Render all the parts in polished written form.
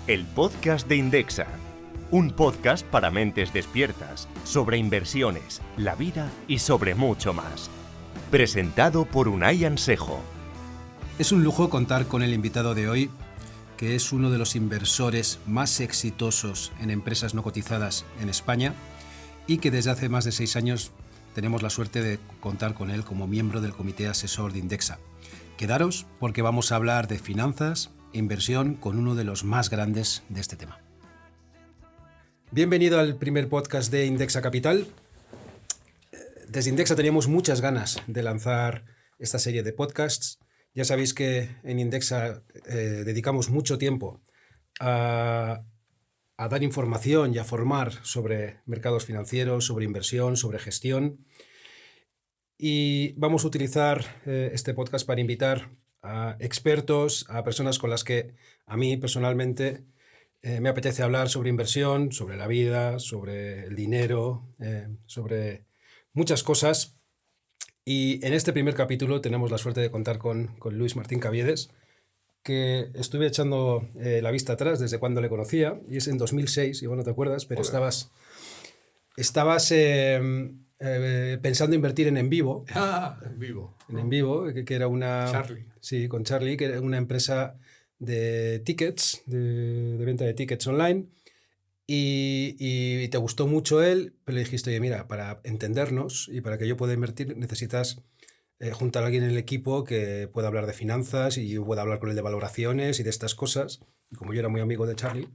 el podcast de Indexa. Un podcast para mentes despiertas, sobre inversiones, la vida y sobre mucho más. Presentado por Unai Ansejo. Es un lujo contar con el invitado de hoy, que es uno de los inversores más exitosos en empresas no cotizadas en España y que desde hace más de 6 años tenemos la suerte de contar con él como miembro del comité asesor de Indexa. Quedaros porque vamos a hablar de finanzas e inversión con uno de los más grandes de este tema. Bienvenido al primer podcast de Indexa Capital. Desde Indexa teníamos muchas ganas de lanzar esta serie de podcasts. Ya sabéis que en Indexa dedicamos mucho tiempo a dar información y a formar sobre mercados financieros, sobre inversión, sobre gestión. Y vamos a utilizar este podcast para invitar a expertos, a personas con las que a mí personalmente me apetece hablar sobre inversión, sobre la vida, sobre el dinero, sobre muchas cosas. Y en este primer capítulo tenemos la suerte de contar con Luis Martín Caviedes, que estuve echando la vista atrás desde cuando le conocía, y es en 2006, igual no te acuerdas, pero estabas pensando invertir en Envivo. Envivo. En Envivo, que era una... Charlie. Sí, con Charlie, que era una empresa de tickets, de venta de tickets online. Y te gustó mucho él, pero le dijiste, oye, mira, para entendernos y para que yo pueda invertir necesitas juntar a alguien en el equipo que pueda hablar de finanzas y yo pueda hablar con él de valoraciones y de estas cosas. Y como yo era muy amigo de Charlie,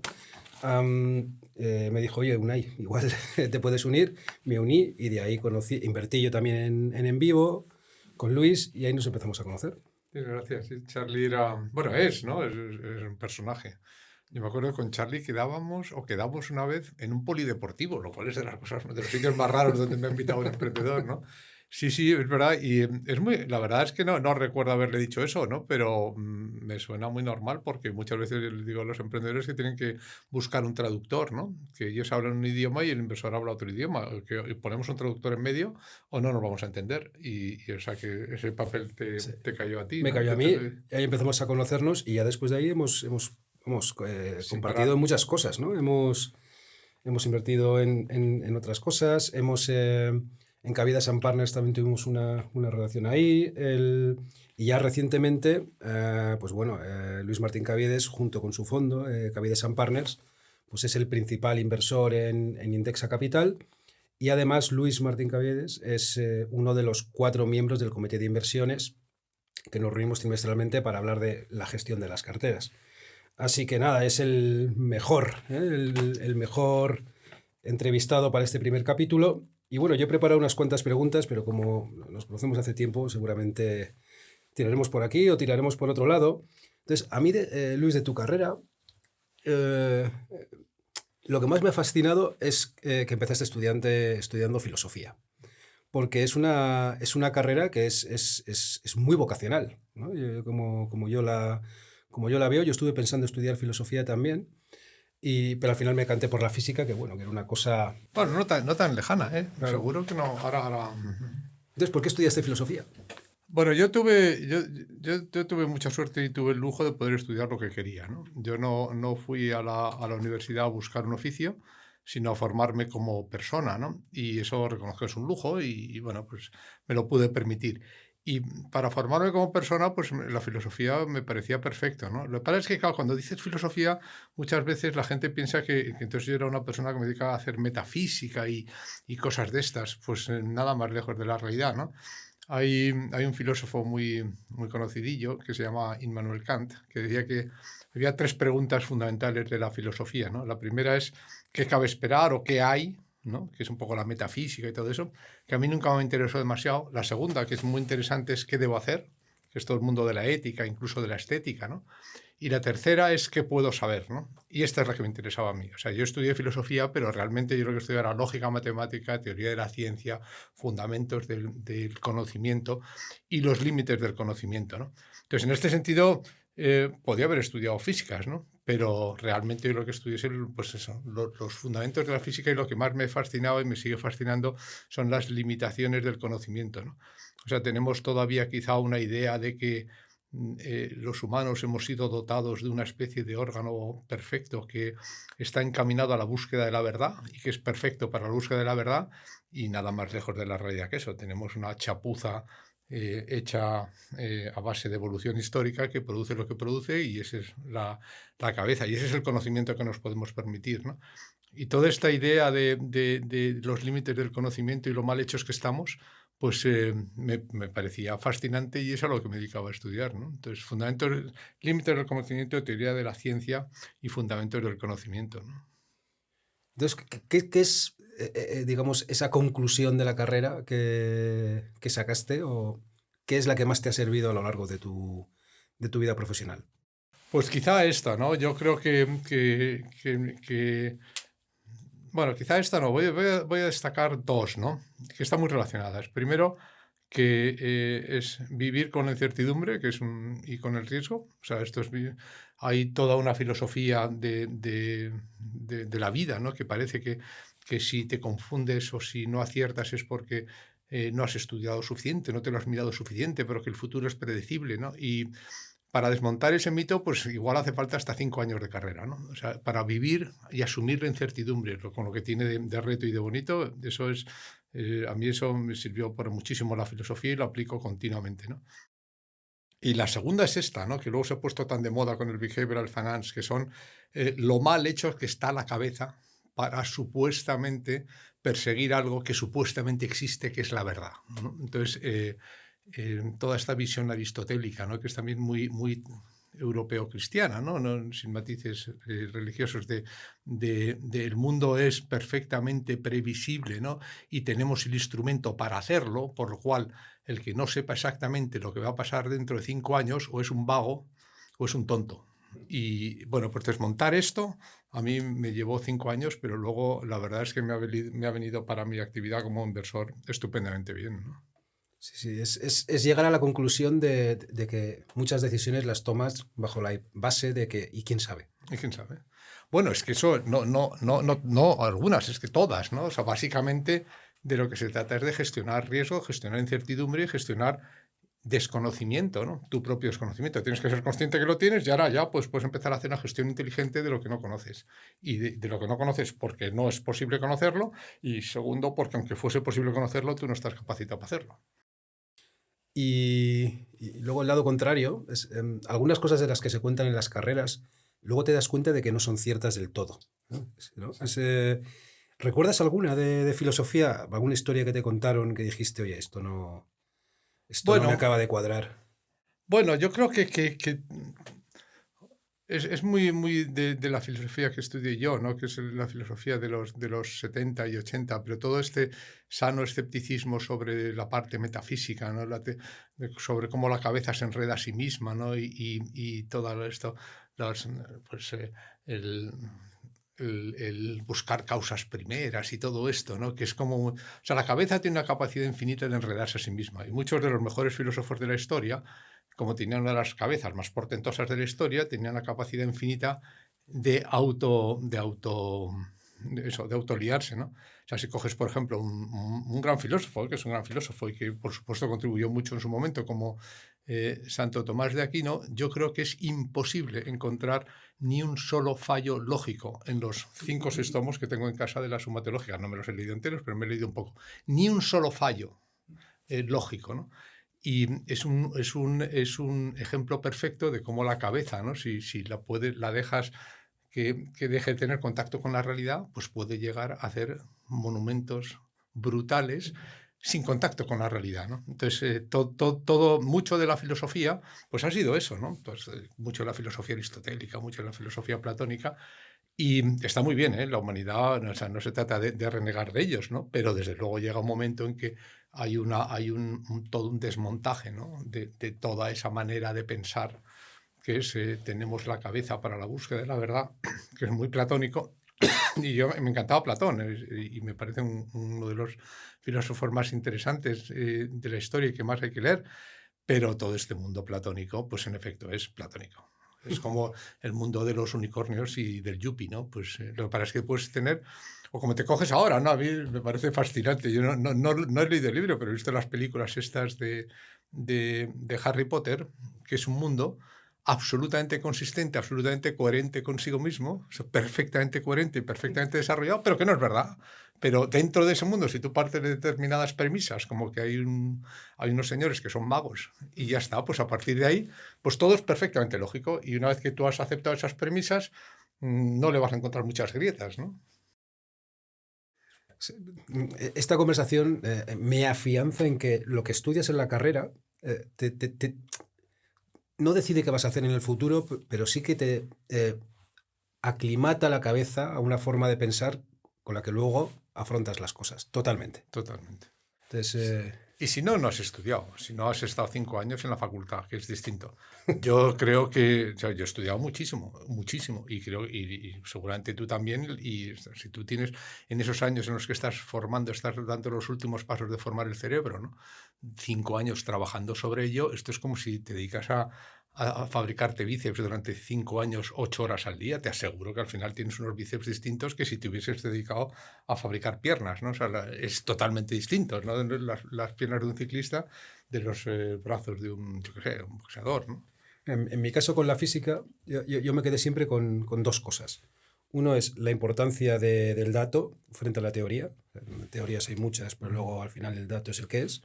me dijo, oye, Unai, igual te puedes unir. Me uní y de ahí invertí yo también en Envivo con Luis y ahí nos empezamos a conocer. Sí, gracias. Sí, Charlie era... Bueno, ¿no? Es un personaje. Yo me acuerdo que con Charlie quedamos una vez en un polideportivo, lo cual es de las cosas, de los sitios más raros donde me ha invitado un emprendedor, ¿no? Sí, es verdad. Y la verdad es que no recuerdo haberle dicho eso, ¿no? Pero me suena muy normal porque muchas veces les digo a los emprendedores que tienen que buscar un traductor, ¿no? Que ellos hablan un idioma y el inversor habla otro idioma. Que ponemos un traductor en medio o no nos vamos a entender. O sea que ese papel te cayó a ti. Me ¿no? cayó a mí. Y ahí empezamos a conocernos y ya después de ahí hemos compartido en muchas cosas, ¿no? Hemos invertido en otras cosas, en Cavidas and Partners también tuvimos una relación ahí, y ya recientemente, Luis Martín Caviedes, junto con su fondo, Cavidas and Partners, pues es el principal inversor en Indexa Capital, y además Luis Martín Caviedes es uno de los 4 miembros del comité de inversiones que nos reunimos trimestralmente para hablar de la gestión de las carteras. Así que nada, es el mejor entrevistado para este primer capítulo. Y bueno, yo he preparado unas cuantas preguntas, pero como nos conocemos hace tiempo, seguramente tiraremos por aquí o tiraremos por otro lado. Entonces, a mí, Luis, de tu carrera, lo que más me ha fascinado es que empezaste estudiando filosofía. Porque es una carrera que es muy vocacional, ¿no? Como yo la veo, yo estuve pensando estudiar filosofía también, pero al final me canté por la física, que era una cosa... Bueno, no tan lejana, ¿eh? Claro. Seguro que no. Ahora... Entonces, ¿por qué estudiaste filosofía? Bueno, yo tuve mucha suerte y tuve el lujo de poder estudiar lo que quería, ¿no? Yo no fui a la universidad a buscar un oficio, sino a formarme como persona, ¿no? Y eso reconozco que es un lujo y bueno, pues me lo pude permitir. Y para formarme como persona, pues la filosofía me parecía perfecto, ¿no? Lo que pasa es que, claro, cuando dices filosofía, muchas veces la gente piensa que entonces yo era una persona que me dedicaba a hacer metafísica y cosas de estas, pues nada más lejos de la realidad, ¿no? Hay un filósofo muy conocidillo que se llama Immanuel Kant, que decía que había 3 preguntas fundamentales de la filosofía, ¿no? La primera es ¿qué cabe esperar o qué hay?, ¿no? Que es un poco la metafísica y todo eso, que a mí nunca me interesó demasiado. La segunda, que es muy interesante, es ¿qué debo hacer?, que es todo el mundo de la ética, incluso de la estética, ¿no? Y la tercera es ¿qué puedo saber?, ¿no? Y esta es la que me interesaba a mí. O sea, yo estudié filosofía, pero realmente yo lo que estudié era lógica matemática, teoría de la ciencia, fundamentos del conocimiento y los límites del conocimiento, ¿no? Entonces, en este sentido, podía haber estudiado físicas, ¿no? Pero realmente yo lo que estudié es los fundamentos de la física, y lo que más me fascinaba y me sigue fascinando son las limitaciones del conocimiento, ¿no? O sea, tenemos todavía quizá una idea de que los humanos hemos sido dotados de una especie de órgano perfecto que está encaminado a la búsqueda de la verdad y que es perfecto para la búsqueda de la verdad, y nada más lejos de la realidad que eso. Tenemos una chapuza hecha a base de evolución histórica que produce lo que produce, y esa es la cabeza, y ese es el conocimiento que nos podemos permitir, ¿no? Y toda esta idea de los límites del conocimiento y lo mal hechos que estamos, pues me parecía fascinante, y es a lo que me dedicaba a estudiar, ¿no? Entonces, fundamentos, límites del conocimiento, teoría de la ciencia y fundamentos del conocimiento, ¿no? Entonces, ¿qué es, digamos, esa conclusión de la carrera que sacaste, o qué es la que más te ha servido a lo largo de tu vida profesional? Pues quizá esta, ¿no? Yo creo bueno, quizá esta no, voy a destacar dos, ¿no? Que están muy relacionadas. Primero, que es vivir con la incertidumbre, y con el riesgo. O sea, hay toda una filosofía de la vida, ¿no? Que parece que si te confundes o si no aciertas es porque no has estudiado suficiente, no te lo has mirado suficiente, pero que el futuro es predecible, ¿no? Y para desmontar ese mito, pues igual hace falta hasta 5 años de carrera, ¿no? O sea, para vivir y asumir la incertidumbre, con lo que tiene de reto y de bonito, eso es, a mí eso me sirvió por muchísimo la filosofía y lo aplico continuamente, ¿no? Y la segunda es esta, ¿no? Que luego se ha puesto tan de moda con el behavioral finance, que son lo mal hecho que está la cabeza para supuestamente perseguir algo que supuestamente existe, que es la verdad, ¿no? Entonces, toda esta visión aristotélica, ¿no? Que es también muy europeo-cristiana, ¿no? Sin matices religiosos, el mundo es perfectamente previsible, ¿no? Y tenemos el instrumento para hacerlo, por lo cual el que no sepa exactamente lo que va a pasar dentro de 5 años o es un vago o es un tonto. Y bueno, pues desmontar esto a mí me llevó 5 años, pero luego la verdad es que me ha venido para mi actividad como inversor estupendamente bien, ¿no? Sí, sí, es llegar a la conclusión de que muchas decisiones las tomas bajo la base de que, ¿y quién sabe? ¿Y quién sabe? Bueno, es que eso, no algunas, es que todas, ¿no? O sea, básicamente de lo que se trata es de gestionar riesgo, gestionar incertidumbre y gestionar desconocimiento, ¿no? Tu propio desconocimiento. Tienes que ser consciente que lo tienes, y ahora ya pues puedes empezar a hacer una gestión inteligente de lo que no conoces. Y de lo que no conoces porque no es posible conocerlo, y segundo, porque aunque fuese posible conocerlo, tú no estás capacitado para hacerlo. Y luego el lado contrario, algunas cosas de las que se cuentan en las carreras, luego te das cuenta de que no son ciertas del todo, ¿no? ¿No? ¿Recuerdas alguna de filosofía, alguna historia que te contaron que dijiste, oye, esto no me Bueno, acaba de cuadrar? bueno, yo creo que es muy de la filosofía que estudié yo, ¿no? Que es la filosofía de los 70 y 80, pero todo este sano escepticismo sobre la parte metafísica, ¿no? Sobre cómo la cabeza se enreda a sí misma, ¿no? Y todo esto, pues, el, el buscar causas primeras y todo esto, ¿no? Que es como, o sea, la cabeza tiene una capacidad infinita de enredarse a sí misma, y muchos de los mejores filósofos de la historia, como tenían una de las cabezas más portentosas de la historia, tenían la capacidad infinita de autoliarse, ¿no? O sea, si coges, por ejemplo, un gran filósofo, que es un gran filósofo y que, por supuesto, contribuyó mucho en su momento, como Santo Tomás de Aquino, yo creo que es imposible encontrar ni un solo fallo lógico en los 5 o 6 tomos que tengo en casa de la Suma Teológica. No me los he leído enteros, pero me he leído un poco. Ni un solo fallo lógico, ¿no? Y es un ejemplo perfecto de cómo la cabeza, ¿no? Si la dejas que deje de tener contacto con la realidad, pues puede llegar a hacer monumentos brutales sin contacto con la realidad, ¿no? Entonces, mucho de la filosofía, pues ha sido eso, ¿no? Pues, mucho de la filosofía aristotélica, mucho de la filosofía platónica, y está muy bien, ¿eh? La humanidad, o sea, no se trata de renegar de ellos, ¿no? Pero desde luego llega un momento en que hay todo un desmontaje, ¿no? De toda esa manera de pensar, que es tenemos la cabeza para la búsqueda de la verdad, que es muy platónico. Y me encantaba Platón, y me parece uno de los filósofos más interesantes de la historia y que más hay que leer, pero todo este mundo platónico, pues en efecto es platónico. Es como el mundo de los unicornios y del yuppie, ¿no? Pues lo que pasa es que puedes tener, o como te coges ahora, ¿no? A mí me parece fascinante. Yo no he leído el libro, pero he visto las películas estas de Harry Potter, que es un mundo absolutamente consistente, absolutamente coherente consigo mismo, o sea, perfectamente coherente y perfectamente desarrollado, pero que no es verdad. Pero dentro de ese mundo, si tú partes de determinadas premisas, como que hay unos señores que son magos y ya está, pues a partir de ahí, pues todo es perfectamente lógico. Y una vez que tú has aceptado esas premisas, no le vas a encontrar muchas grietas, ¿no? Esta conversación me afianza en que lo que estudias en la carrera no decide qué vas a hacer en el futuro, pero sí que te aclimata la cabeza a una forma de pensar con la que luego afrontas las cosas, totalmente. Totalmente. Entonces, Y si no, no has estudiado, si no has estado 5 años en la facultad, que es distinto. Yo creo que, o sea, yo he estudiado muchísimo, muchísimo, y creo, y seguramente tú también, y si tú tienes en esos años en los que estás formando, estás dando los últimos pasos de formar el cerebro, ¿no? 5 años trabajando sobre ello, esto es como si te dedicas a fabricarte bíceps durante 5 años, 8 horas al día. Te aseguro que al final tienes unos bíceps distintos que si te hubieses dedicado a fabricar piernas, ¿no? O sea, es totalmente distinto, ¿no? Las piernas de un ciclista de los brazos de un, yo qué sé, un boxeador, ¿no? en mi caso con la física, yo me quedé siempre con dos cosas. Uno es la importancia del dato frente a la teoría. Teorías hay muchas, pero luego al final el dato es el que es.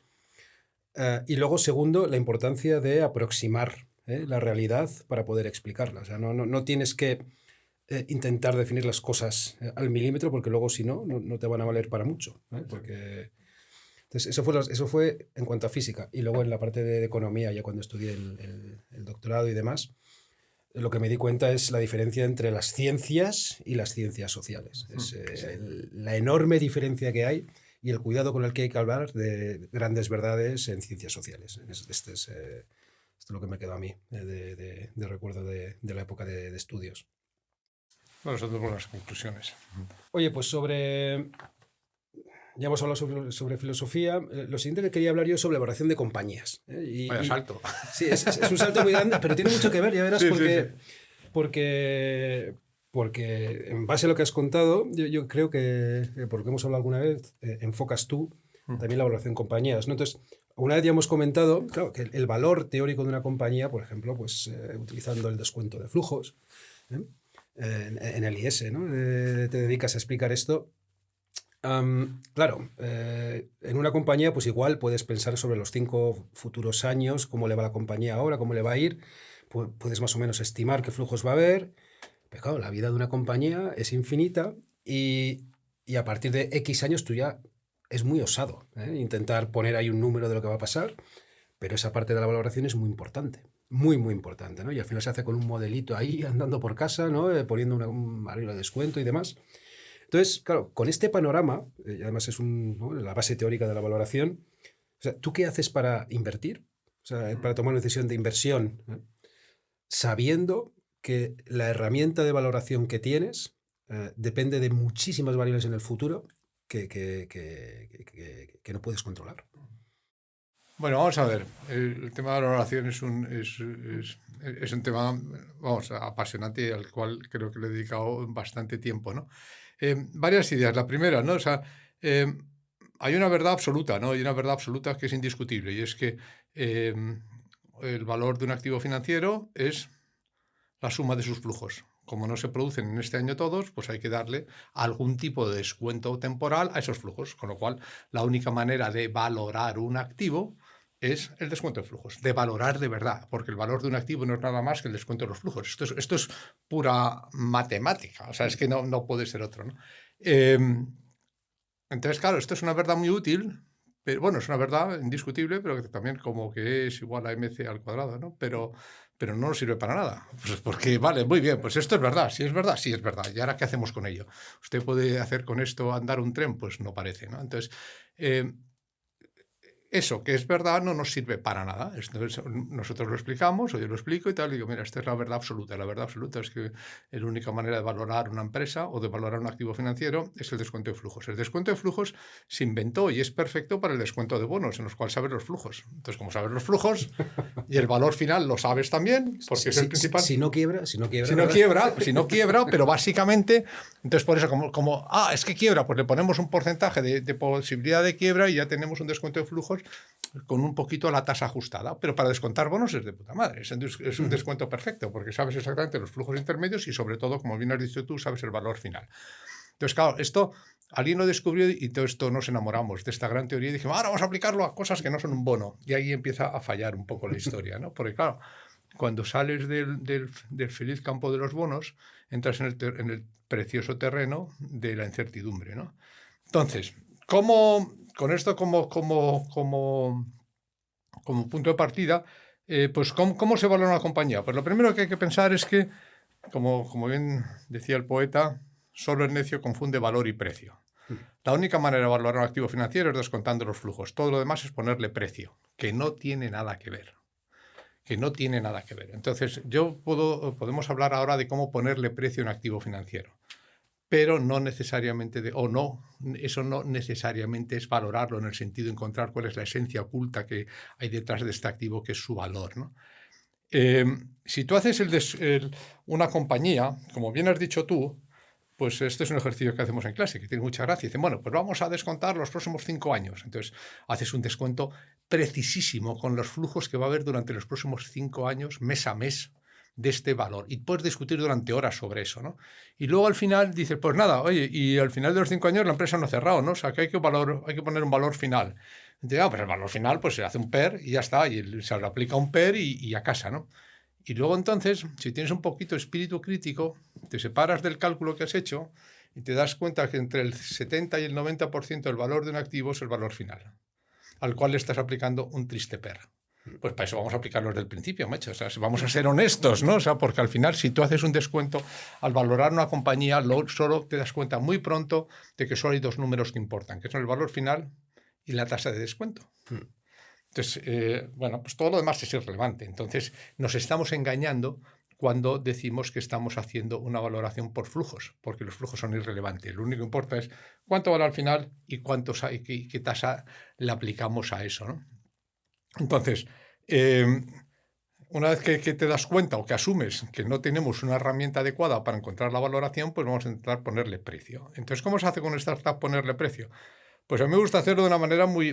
Y luego, segundo, la importancia de aproximar la realidad para poder explicarla. O sea, no tienes que intentar definir las cosas al milímetro, porque luego si no te van a valer para mucho. Porque... Entonces, eso fue en cuanto a física. Y luego en la parte de economía, ya cuando estudié el doctorado y demás, lo que me di cuenta es la diferencia entre las ciencias y las ciencias sociales. Es la enorme diferencia que hay y el cuidado con el que hay que hablar de grandes verdades en ciencias sociales. Esto es lo que me quedó a mí de recuerdo de la época de estudios. Bueno, son dos buenas conclusiones. Oye, pues ya hemos hablado sobre filosofía. Lo siguiente que quería hablar yo es sobre valoración de compañías. Vaya salto. Sí, es un salto muy grande, pero tiene mucho que ver, ya verás, Sí, porque en base a lo que has contado, yo creo que, porque hemos hablado alguna vez, enfocas tú también la valoración de compañías, ¿no? Entonces, una vez ya hemos comentado, claro, que el valor teórico de una compañía, por ejemplo, pues utilizando el descuento de flujos, en el IS, ¿no? Te dedicas a explicar esto. Claro, en una compañía pues igual puedes pensar sobre los 5 futuros años, cómo le va la compañía ahora, cómo le va a ir, puedes más o menos estimar qué flujos va a haber, pero claro, la vida de una compañía es infinita y a partir de X años tú ya es muy osado intentar poner ahí un número de lo que va a pasar, pero esa parte de la valoración es muy importante. Muy, muy importante, ¿no? Y al final se hace con un modelito ahí andando por casa, ¿no? Poniendo un barril de descuento y demás. Entonces, claro, con este panorama, y además es ¿no? la base teórica de la valoración, o sea, ¿tú qué haces para invertir? O sea, para tomar una decisión de inversión, sabiendo que la herramienta de valoración que tienes depende de muchísimas variables en el futuro que no puedes controlar. Bueno, vamos a ver. El tema de la valoración es un tema, vamos, apasionante al cual creo que le he dedicado bastante tiempo, ¿no? Varias ideas. La primera, ¿no? O sea, hay una verdad absoluta, ¿no? Hay una verdad absoluta que es indiscutible y es que el valor de un activo financiero es la suma de sus flujos. Como no se producen en este año todos, pues hay que darle algún tipo de descuento temporal a esos flujos, con lo cual la única manera de valorar un activo es el descuento de flujos, de valorar de verdad, porque el valor de un activo no es nada más que el descuento de los flujos. Esto es pura matemática, o sea, es que no puede ser otro, ¿no? Entonces, claro, esto es una verdad muy útil, pero bueno, es una verdad indiscutible, pero que también como que es igual a mc al cuadrado, ¿no? Pero no nos sirve para nada. Pues porque, vale, muy bien, pues esto es verdad, sí es verdad, sí es verdad. ¿Y ahora qué hacemos con ello? ¿Usted puede hacer con esto andar un tren? Pues no parece, ¿no? Entonces, eso que es verdad no nos sirve para nada. Nosotros lo explicamos, o yo lo explico y tal, y digo, mira, esta es la verdad absoluta. La verdad absoluta es que la única manera de valorar una empresa o de valorar un activo financiero es el descuento de flujos. El descuento de flujos se inventó y es perfecto para el descuento de bonos, en los cuales sabes los flujos. Entonces, como sabes los flujos y el valor final lo sabes también, porque es el principal. Si no quiebra, pero básicamente, entonces por eso, es que quiebra, pues le ponemos un porcentaje de posibilidad de quiebra y ya tenemos un descuento de flujos euros con un poquito la tasa ajustada, pero para descontar bonos es de puta madre, es un descuento perfecto, porque sabes exactamente los flujos intermedios y sobre todo, como bien has dicho tú, sabes el valor final. Entonces, claro, esto alguien lo descubrió y todo esto nos enamoramos de esta gran teoría y dijimos, ahora vamos a aplicarlo a cosas que no son un bono. Y ahí empieza a fallar un poco la historia, ¿no? Porque claro, cuando sales del feliz campo de los bonos, entras en el precioso terreno de la incertidumbre, ¿no? Entonces, con esto como punto de partida, pues ¿cómo se valora una compañía? Pues lo primero que hay que pensar es que, como bien decía el poeta, solo el necio confunde valor y precio. La única manera de valorar un activo financiero es descontando los flujos. Todo lo demás es ponerle precio, que no tiene nada que ver. Entonces, podemos hablar ahora de cómo ponerle precio a un activo financiero, pero no necesariamente, eso no necesariamente es valorarlo en el sentido de encontrar cuál es la esencia oculta que hay detrás de este activo, que es su valor, ¿no? Si tú haces una compañía, como bien has dicho tú, pues este es un ejercicio que hacemos en clase, que tiene mucha gracia. Dicen, bueno, pues vamos a descontar los próximos 5 años. Entonces, haces un descuento precisísimo con los flujos que va a haber durante los próximos 5 años, mes a mes, de este valor. Y puedes discutir durante horas sobre eso, ¿no? Y luego al final dices, pues nada, oye, y al final de los 5 años la empresa no ha cerrado, ¿no? O sea, que hay que poner un valor final. Entonces, pues el valor final, pues se hace un PER y ya está, y se le aplica un PER y a casa, ¿no? Y luego entonces, si tienes un poquito de espíritu crítico, te separas del cálculo que has hecho y te das cuenta que entre el 70 y el 90% del valor de un activo es el valor final, al cual le estás aplicando un triste PER. Pues para eso vamos a aplicarlo desde el principio, macho. O sea, vamos a ser honestos, ¿no? O sea, porque al final, si tú haces un descuento al valorar una compañía, solo te das cuenta muy pronto de que solo hay 2 números que importan, que son el valor final y la tasa de descuento. Entonces, bueno, pues todo lo demás es irrelevante. Entonces, nos estamos engañando cuando decimos que estamos haciendo una valoración por flujos, porque los flujos son irrelevantes. Lo único que importa es cuánto vale al final y qué tasa le aplicamos a eso, ¿no? Entonces, una vez que te das cuenta o que asumes que no tenemos una herramienta adecuada para encontrar la valoración, pues vamos a intentar ponerle precio. Entonces, ¿cómo se hace con startup ponerle precio? Pues a mí me gusta hacerlo de una manera muy,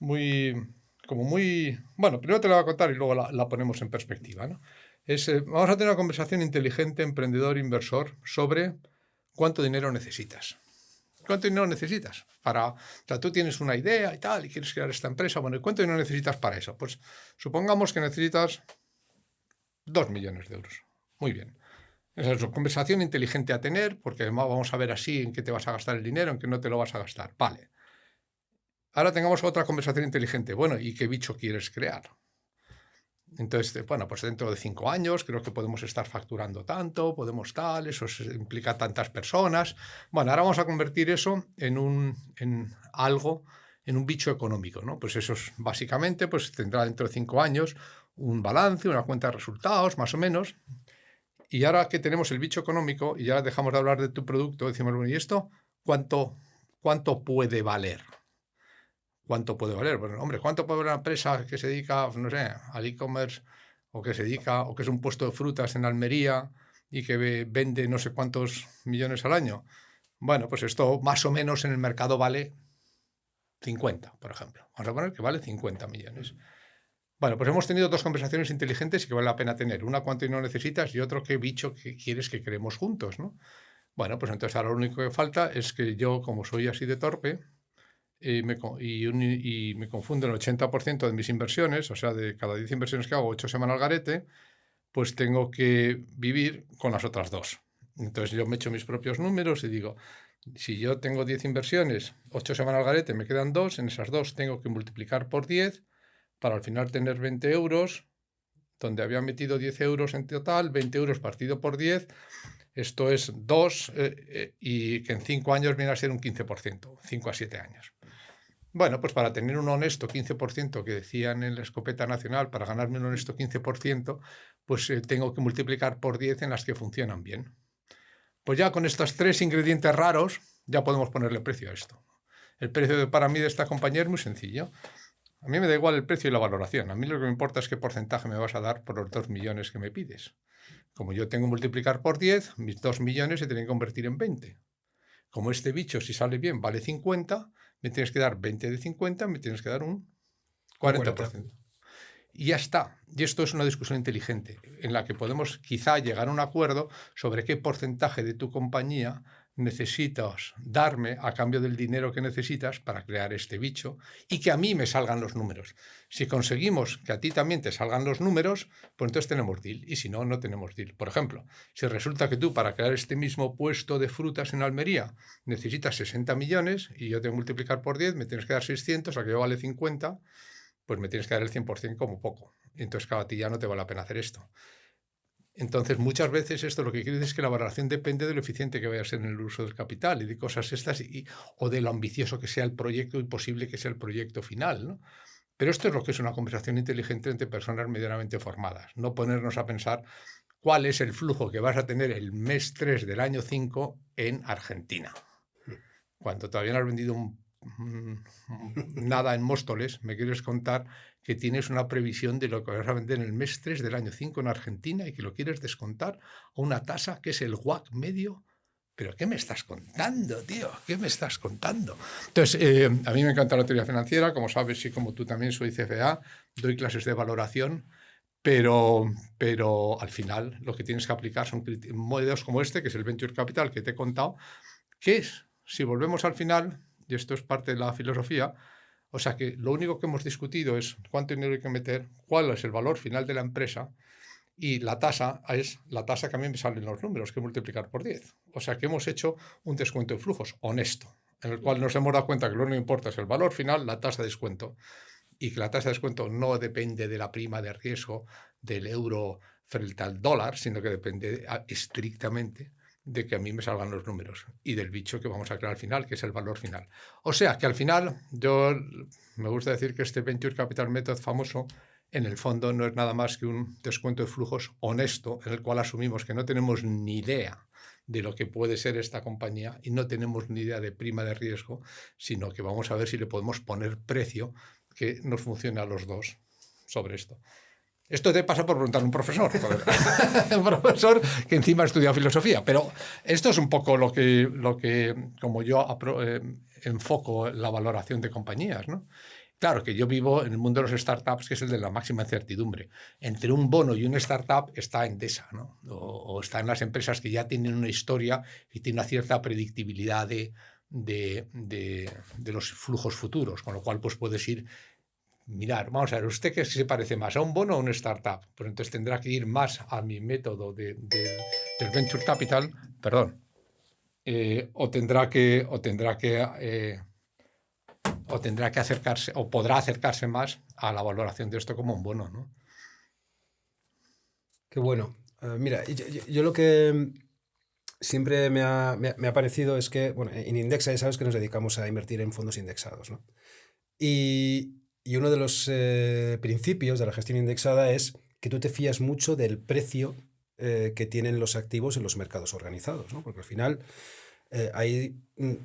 bueno, primero te la voy a contar y luego la ponemos en perspectiva, ¿no? Vamos a tener una conversación inteligente, emprendedor, inversor, sobre cuánto dinero necesitas. ¿Cuánto dinero necesitas? O sea, tú tienes una idea y tal, y quieres crear esta empresa, bueno, ¿y cuánto dinero necesitas para eso? Pues supongamos que necesitas 2 millones de euros. Muy bien. Esa es una conversación inteligente a tener, porque además vamos a ver así en qué te vas a gastar el dinero, en qué no te lo vas a gastar. Vale. Ahora tengamos otra conversación inteligente. Bueno, ¿y qué bicho quieres crear? Entonces, bueno, pues dentro de 5 años creo que podemos estar facturando tanto, eso implica tantas personas. Bueno, ahora vamos a convertir eso en un bicho económico, ¿no? Pues eso es, básicamente, pues tendrá dentro de 5 años un balance, una cuenta de resultados, más o menos. Y ahora que tenemos el bicho económico y ya dejamos de hablar de tu producto, decimos, bueno, ¿y esto cuánto puede valer? ¿Cuánto puede valer? Bueno, hombre, ¿cuánto puede valer una empresa que se dedica, no sé, al e-commerce o que es un puesto de frutas en Almería y que vende no sé cuántos millones al año? Bueno, pues esto más o menos en el mercado vale 50, por ejemplo. Vamos a poner que vale 50 millones. Bueno, pues hemos tenido 2 conversaciones inteligentes y que vale la pena tener. Una, cuánto dinero necesitas, y otro, qué bicho que quieres que creemos juntos, ¿no? Bueno, pues entonces ahora lo único que falta es que yo, como soy así de torpe, me confundo el 80% de mis inversiones, o sea, de cada 10 inversiones que hago, 8 se van al garete, pues tengo que vivir con las otras 2. Entonces yo me echo mis propios números y digo, si yo tengo 10 inversiones, 8 se van al garete, me quedan 2, en esas 2 tengo que multiplicar por 10 para al final tener 20 euros, donde había metido 10 euros en total, 20 euros partido por 10, esto es 2, y que en 5 años viene a ser un 15%, 5 a 7 años. Bueno, pues para tener un honesto 15% que decían en la escopeta nacional, para ganarme un honesto 15%, pues tengo que multiplicar por 10 en las que funcionan bien. Pues ya con estos 3 ingredientes raros ya podemos ponerle precio a esto. El precio para mí de esta compañía es muy sencillo. A mí me da igual el precio y la valoración. A mí lo que me importa es qué porcentaje me vas a dar por los 2 millones que me pides. Como yo tengo que multiplicar por 10, mis 2 millones se tienen que convertir en 20. Como este bicho, si sale bien, vale 50, me tienes que dar 20 de 50, me tienes que dar un 40%. Y ya está. Y esto es una discusión inteligente en la que podemos quizá llegar a un acuerdo sobre qué porcentaje de tu compañía necesitas darme a cambio del dinero que necesitas para crear este bicho y que a mí me salgan los números. Si conseguimos que a ti también te salgan los números, pues entonces tenemos deal, y si no, no tenemos deal. Por ejemplo, si resulta que tú para crear este mismo puesto de frutas en Almería necesitas 60 millones y yo tengo que multiplicar por 10, me tienes que dar 600, a que yo vale 50, pues me tienes que dar el 100% como poco. Y entonces, claro, a ti ya no te vale la pena hacer esto. Entonces, muchas veces esto lo que quiere decir es que la valoración depende de lo eficiente que vaya a ser en el uso del capital y de cosas estas, o de lo ambicioso que sea el proyecto y posible que sea el proyecto final, ¿no? Pero esto es lo que es una conversación inteligente entre personas medianamente formadas. No ponernos a pensar cuál es el flujo que vas a tener el mes 3 del año 5 en Argentina. Cuando todavía no has vendido nada en Móstoles, me quieres contar que tienes una previsión de lo que vas a vender en el mes 3 del año 5 en Argentina y que lo quieres descontar a una tasa que es el WACC medio. ¿Pero qué me estás contando, tío? ¿Qué me estás contando? Entonces, a mí me encanta la teoría financiera, como sabes, y como tú también soy CFA, doy clases de valoración, pero al final lo que tienes que aplicar son modelos como este, que es el Venture Capital que te he contado, que es, si volvemos al final, y esto es parte de la filosofía, o sea que lo único que hemos discutido es cuánto dinero hay que meter, cuál es el valor final de la empresa, y la tasa es la tasa que a mí me salen los números, que multiplicar por 10. O sea que hemos hecho un descuento de flujos honesto, en el cual nos hemos dado cuenta que lo único que importa es el valor final, la tasa de descuento, y que la tasa de descuento no depende de la prima de riesgo del euro frente al dólar, sino que depende estrictamente de que a mí me salgan los números y del bicho que vamos a crear al final, que es el valor final. O sea que al final, yo me gusta decir que este Venture Capital Method famoso, en el fondo no es nada más que un descuento de flujos honesto, en el cual asumimos que no tenemos ni idea de lo que puede ser esta compañía y no tenemos ni idea de prima de riesgo, sino que vamos a ver si le podemos poner precio que nos funcione a los dos sobre esto. Esto te pasa por preguntar a un profesor, un profesor que encima ha estudiado filosofía, pero esto es un poco lo que como yo enfoco la valoración de compañías, ¿no? Claro que yo vivo en el mundo de los startups, que es el de la máxima incertidumbre. Entre un bono y una startup está Endesa, ¿no? O está en las empresas que ya tienen una historia y tienen una cierta predictibilidad de los flujos futuros, con lo cual pues puedes ir, mirar, vamos a ver, ¿usted qué se parece más a un bono o a una startup? Pues entonces tendrá que ir más a mi método del Venture Capital, perdón, o tendrá que acercarse, o podrá acercarse más a la valoración de esto como un bono, ¿no? Qué bueno. Mira, yo lo que siempre me ha parecido es que, bueno, en Indexa ya sabes que nos dedicamos a invertir en fondos indexados, ¿no? Y uno de los principios de la gestión indexada es que tú te fías mucho del precio que tienen los activos en los mercados organizados, ¿no? Porque al final hay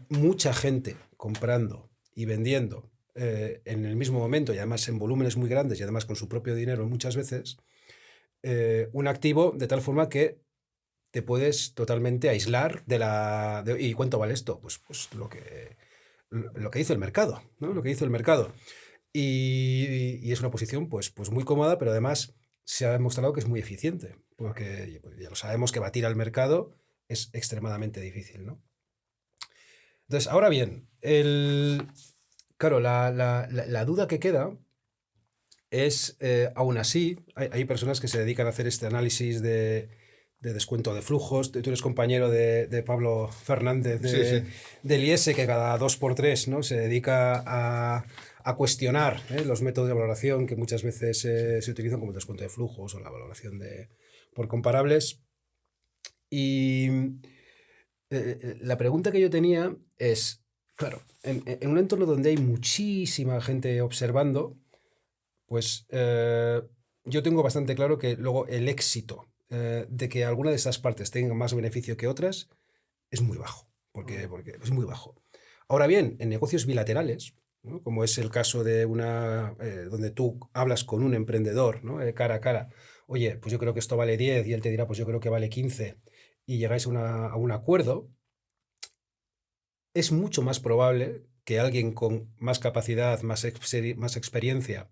mucha gente comprando y vendiendo en el mismo momento, y además en volúmenes muy grandes y además con su propio dinero muchas veces, un activo de tal forma que te puedes totalmente aislar ¿y cuánto vale esto? Pues lo que dice el mercado, ¿no? Lo que dice el mercado. Y es una posición pues muy cómoda, pero además se ha demostrado que es muy eficiente, porque ya lo sabemos que batir al mercado es extremadamente difícil, ¿no? Entonces, ahora bien, claro, la duda que queda es, aún así, hay personas que se dedican a hacer este análisis de descuento de flujos. Tú eres compañero de Pablo Fernández del IES, que cada 2x3, ¿no? Se dedica a cuestionar los métodos de valoración que muchas veces se utilizan como el descuento de flujos o la valoración por comparables. Y la pregunta que yo tenía es, claro, en un entorno donde hay muchísima gente observando, pues yo tengo bastante claro que luego el éxito de que alguna de esas partes tenga más beneficio que otras es muy bajo, porque es muy bajo. Ahora bien, en negocios bilaterales, ¿no? Como es el caso de donde tú hablas con un emprendedor, ¿no? Cara a cara, oye, pues yo creo que esto vale 10 y él te dirá, pues yo creo que vale 15, y llegáis a un acuerdo, es mucho más probable que alguien con más capacidad, más experiencia,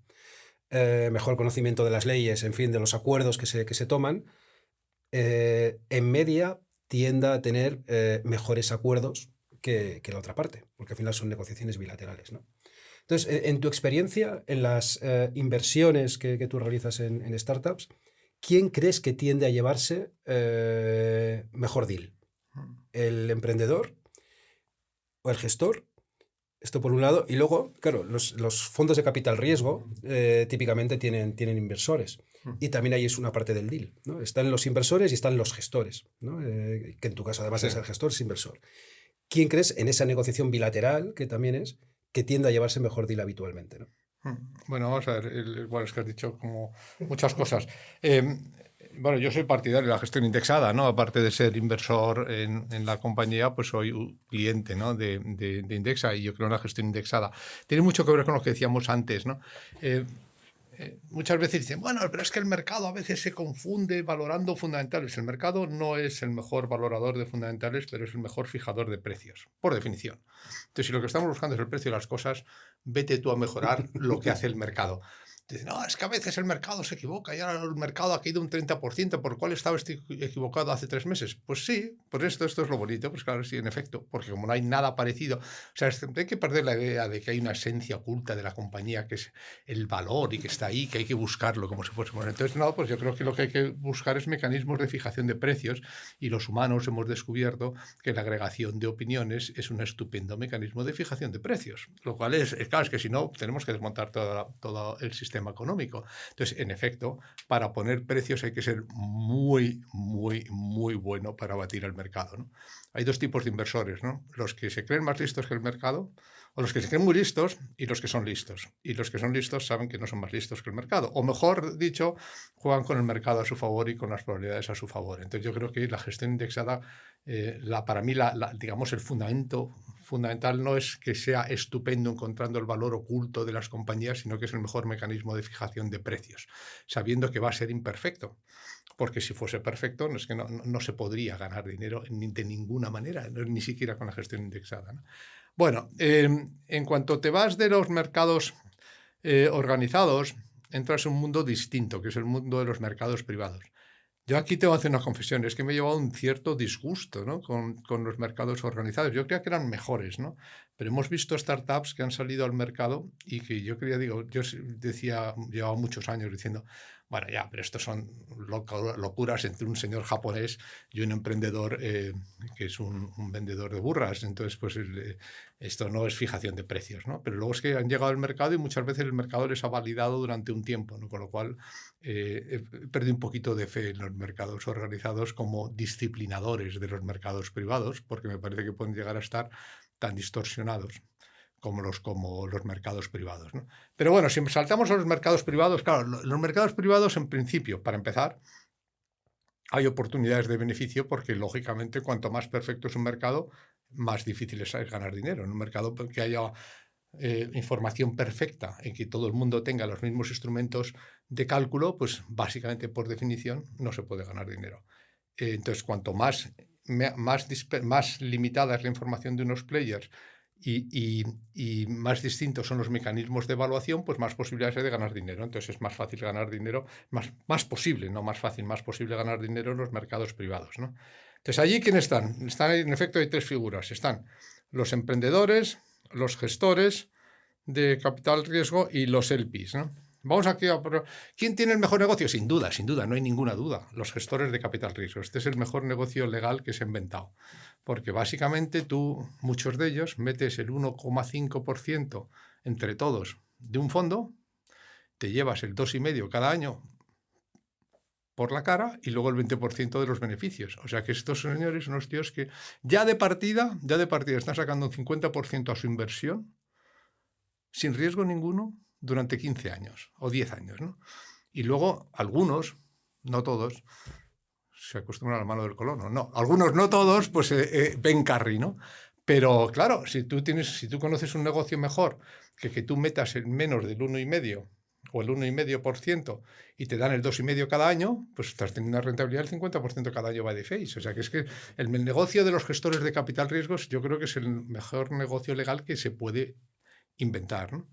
mejor conocimiento de las leyes, en fin, de los acuerdos que se toman, en media tienda a tener mejores acuerdos que la otra parte, porque al final son negociaciones bilaterales, ¿no? Entonces, en tu experiencia, en las inversiones que tú realizas en startups, ¿quién crees que tiende a llevarse mejor deal? ¿El emprendedor o el gestor? Esto por un lado. Y luego, claro, los fondos de capital riesgo típicamente tienen inversores. Y también ahí es una parte del deal, ¿no? Están los inversores y están los gestores, ¿no? Que en tu caso, además de ser gestor, es inversor. ¿Quién crees en esa negociación bilateral, que también es, que tiende a llevarse mejor deal habitualmente, ¿no? Bueno, vamos a ver, bueno, es que has dicho como muchas cosas. Bueno, yo soy partidario de la gestión indexada, ¿no? Aparte de ser inversor en la compañía, pues soy un cliente, ¿no? de Indexa, y yo creo en la gestión indexada. Tiene mucho que ver con lo que decíamos antes, ¿no? Muchas veces dicen, bueno, pero es que el mercado a veces se confunde valorando fundamentales. El mercado no es el mejor valorador de fundamentales, pero es el mejor fijador de precios, por definición. Entonces, si lo que estamos buscando es el precio de las cosas, vete tú a mejorar lo que hace el mercado. Dicen, no, es que a veces el mercado se equivoca y ahora el mercado ha caído un 30%, ¿por cuál estaba equivocado hace 3 meses? Pues sí, por esto es lo bonito, pues claro, sí, en efecto, porque como no hay nada parecido, o sea, hay que perder la idea de que hay una esencia oculta de la compañía, que es el valor y que está ahí, que hay que buscarlo como si fuésemos. Entonces, no, pues yo creo que lo que hay que buscar es mecanismos de fijación de precios, y los humanos hemos descubierto que la agregación de opiniones es un estupendo mecanismo de fijación de precios, lo cual claro, es que si no, tenemos que desmontar todo el sistema económico. Entonces, en efecto, para poner precios hay que ser muy, muy, muy bueno para batir al mercado, ¿no? Hay 2 tipos de inversores, ¿no? Los que se creen más listos que el mercado, o los que se creen muy listos, y los que son listos. Y los que son listos saben que no son más listos que el mercado. O mejor dicho, juegan con el mercado a su favor y con las probabilidades a su favor. Entonces, yo creo que la gestión indexada, para mí, digamos, el fundamental no es que sea estupendo encontrando el valor oculto de las compañías, sino que es el mejor mecanismo de fijación de precios, sabiendo que va a ser imperfecto. Porque si fuese perfecto, es que no se podría ganar dinero de ninguna manera, ni siquiera con la gestión indexada, ¿no? Bueno, en cuanto te vas de los mercados organizados, entras en un mundo distinto, que es el mundo de los mercados privados. Yo aquí tengo que hacer una confesión, es que me he llevado un cierto disgusto, ¿no? con los mercados organizados. Yo creía que eran mejores, ¿no? Pero hemos visto startups que han salido al mercado y que yo decía, llevaba muchos años diciendo, bueno, ya, pero estos son locuras entre un señor japonés y un emprendedor que es un vendedor de burras. Entonces, pues esto no es fijación de precios, ¿no? Pero luego es que han llegado al mercado y muchas veces el mercado les ha validado durante un tiempo, ¿no? Con lo cual he perdido un poquito de fe en los mercados organizados como disciplinadores de los mercados privados, porque me parece que pueden llegar a estar tan distorsionados como los mercados privados, ¿no? Pero bueno, si saltamos a los mercados privados, claro, los mercados privados, en principio, para empezar, hay oportunidades de beneficio porque, lógicamente, cuanto más perfecto es un mercado, más difícil es ganar dinero. En un mercado que haya información perfecta, en que todo el mundo tenga los mismos instrumentos de cálculo, pues básicamente, por definición, no se puede ganar dinero. Entonces, cuanto más limitada es la información de unos players y más distintos son los mecanismos de evaluación, pues más posibilidades hay de ganar dinero. Entonces es más fácil ganar dinero, más posible, no más fácil, más posible ganar dinero en los mercados privados, ¿no? Entonces, ¿allí quiénes están? En efecto, hay 3 figuras. Están los emprendedores, los gestores de capital riesgo y los LPs, ¿no? Vamos aquí a... ¿Quién tiene el mejor negocio? Sin duda, no hay ninguna duda. Los gestores de capital riesgo. Este es el mejor negocio legal que se ha inventado. Porque básicamente tú, muchos de ellos, metes el 1,5% entre todos de un fondo, te llevas el 2,5% cada año por la cara y luego el 20% de los beneficios. O sea que estos señores son unos tíos que ya de partida están sacando un 50% a su inversión sin riesgo ninguno durante 15 años o 10 años, ¿no? Y luego algunos, no todos, se acostumbran a la mano del colono. No, algunos, no todos, pues ven carry, ¿no? Pero claro, si tú conoces un negocio mejor que tú metas en menos del 1,5% o el 1,5% y te dan el 2,5% cada año, pues estás teniendo una rentabilidad del 50% cada año by the face. O sea, que es que el negocio de los gestores de capital riesgos yo creo que es el mejor negocio legal que se puede inventar, ¿no?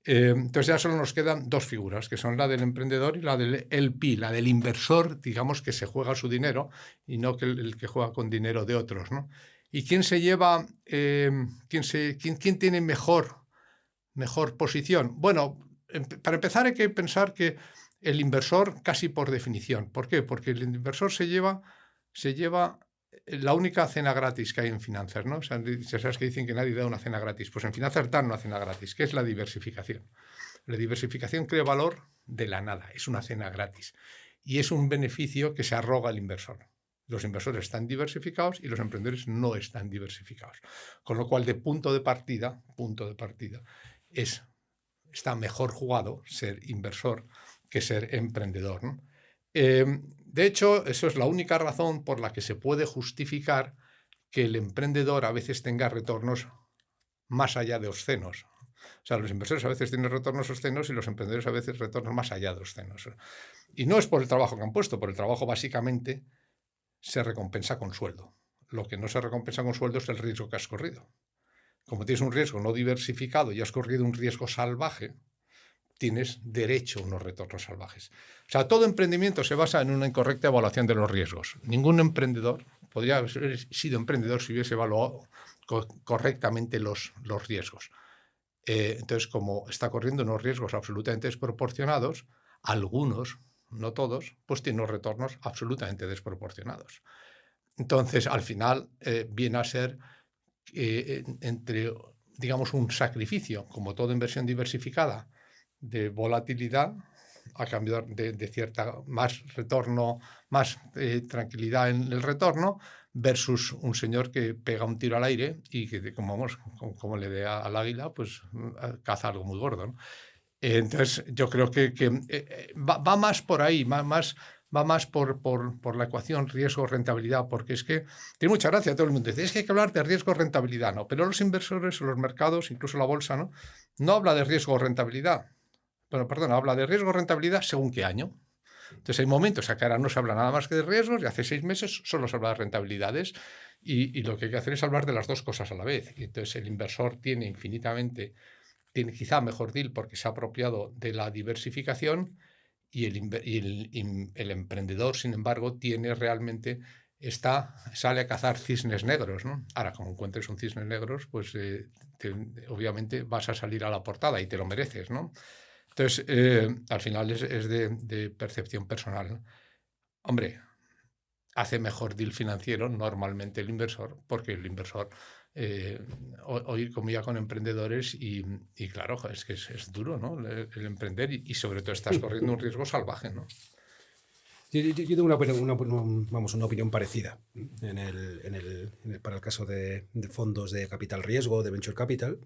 Entonces ya solo nos quedan dos figuras, que son la del emprendedor y la del LP, la del inversor, digamos, que se juega su dinero y no que el que juega con dinero de otros, ¿no? ¿Y quién se lleva, quién tiene mejor posición? Bueno, para empezar hay que pensar que el inversor casi por definición. ¿Por qué? Porque el inversor se lleva la única cena gratis que hay en finanzas, ¿no? O sea, ya sabes que dicen que nadie da una cena gratis. Pues en finanzas dan una cena gratis, que es la diversificación. La diversificación crea valor de la nada, es una cena gratis. Y es un beneficio que se arroga el inversor. Los inversores están diversificados y los emprendedores no están diversificados. Con lo cual, de punto de partida, está mejor jugado ser inversor que ser emprendedor, ¿no? De hecho, eso es la única razón por la que se puede justificar que el emprendedor a veces tenga retornos más allá de obscenos. O sea, los inversores a veces tienen retornos obscenos y los emprendedores a veces retornos más allá de obscenos. Y no es por el trabajo que han puesto, por el trabajo básicamente se recompensa con sueldo. Lo que no se recompensa con sueldo es el riesgo que has corrido. Como tienes un riesgo no diversificado y has corrido un riesgo salvaje, tienes derecho a unos retornos salvajes. O sea, todo emprendimiento se basa en una incorrecta evaluación de los riesgos. Ningún emprendedor podría haber sido emprendedor si hubiese evaluado correctamente los riesgos. Entonces, como está corriendo unos riesgos absolutamente desproporcionados, algunos, no todos, pues tienen unos retornos absolutamente desproporcionados. Entonces, al final, viene a ser entre, digamos, un sacrificio, como toda inversión diversificada, de volatilidad a cambio de cierta más retorno, más tranquilidad en el retorno, versus un señor que pega un tiro al aire y que, como le dé al águila, pues caza algo muy gordo, ¿no? Entonces, yo creo que va más por ahí, va más por la ecuación riesgo-rentabilidad, porque es que tiene mucha gracia todo el mundo. Dice, es que hay que hablar de riesgo-rentabilidad, ¿no? Pero los inversores o los mercados, incluso la bolsa, no habla de riesgo-rentabilidad. Bueno, perdón, habla de riesgo-rentabilidad según qué año. Entonces hay momentos en que ahora no se habla nada más que de riesgos y hace 6 meses solo se habla de rentabilidades y lo que hay que hacer es hablar de las dos cosas a la vez. Y entonces el inversor tiene quizá mejor deal porque se ha apropiado de la diversificación y el emprendedor, sin embargo, sale a cazar cisnes negros, ¿no? Ahora, como encuentres un cisne negro, pues obviamente vas a salir a la portada y te lo mereces, ¿no? Entonces, al final es de percepción personal, ¿no? Hombre, hace mejor deal financiero normalmente el inversor, porque el inversor hoy comía con emprendedores y claro, es que es duro, ¿no? El emprender y sobre todo estás corriendo un riesgo salvaje, ¿no? Yo tengo una opinión parecida para el caso de fondos de capital riesgo, de venture capital.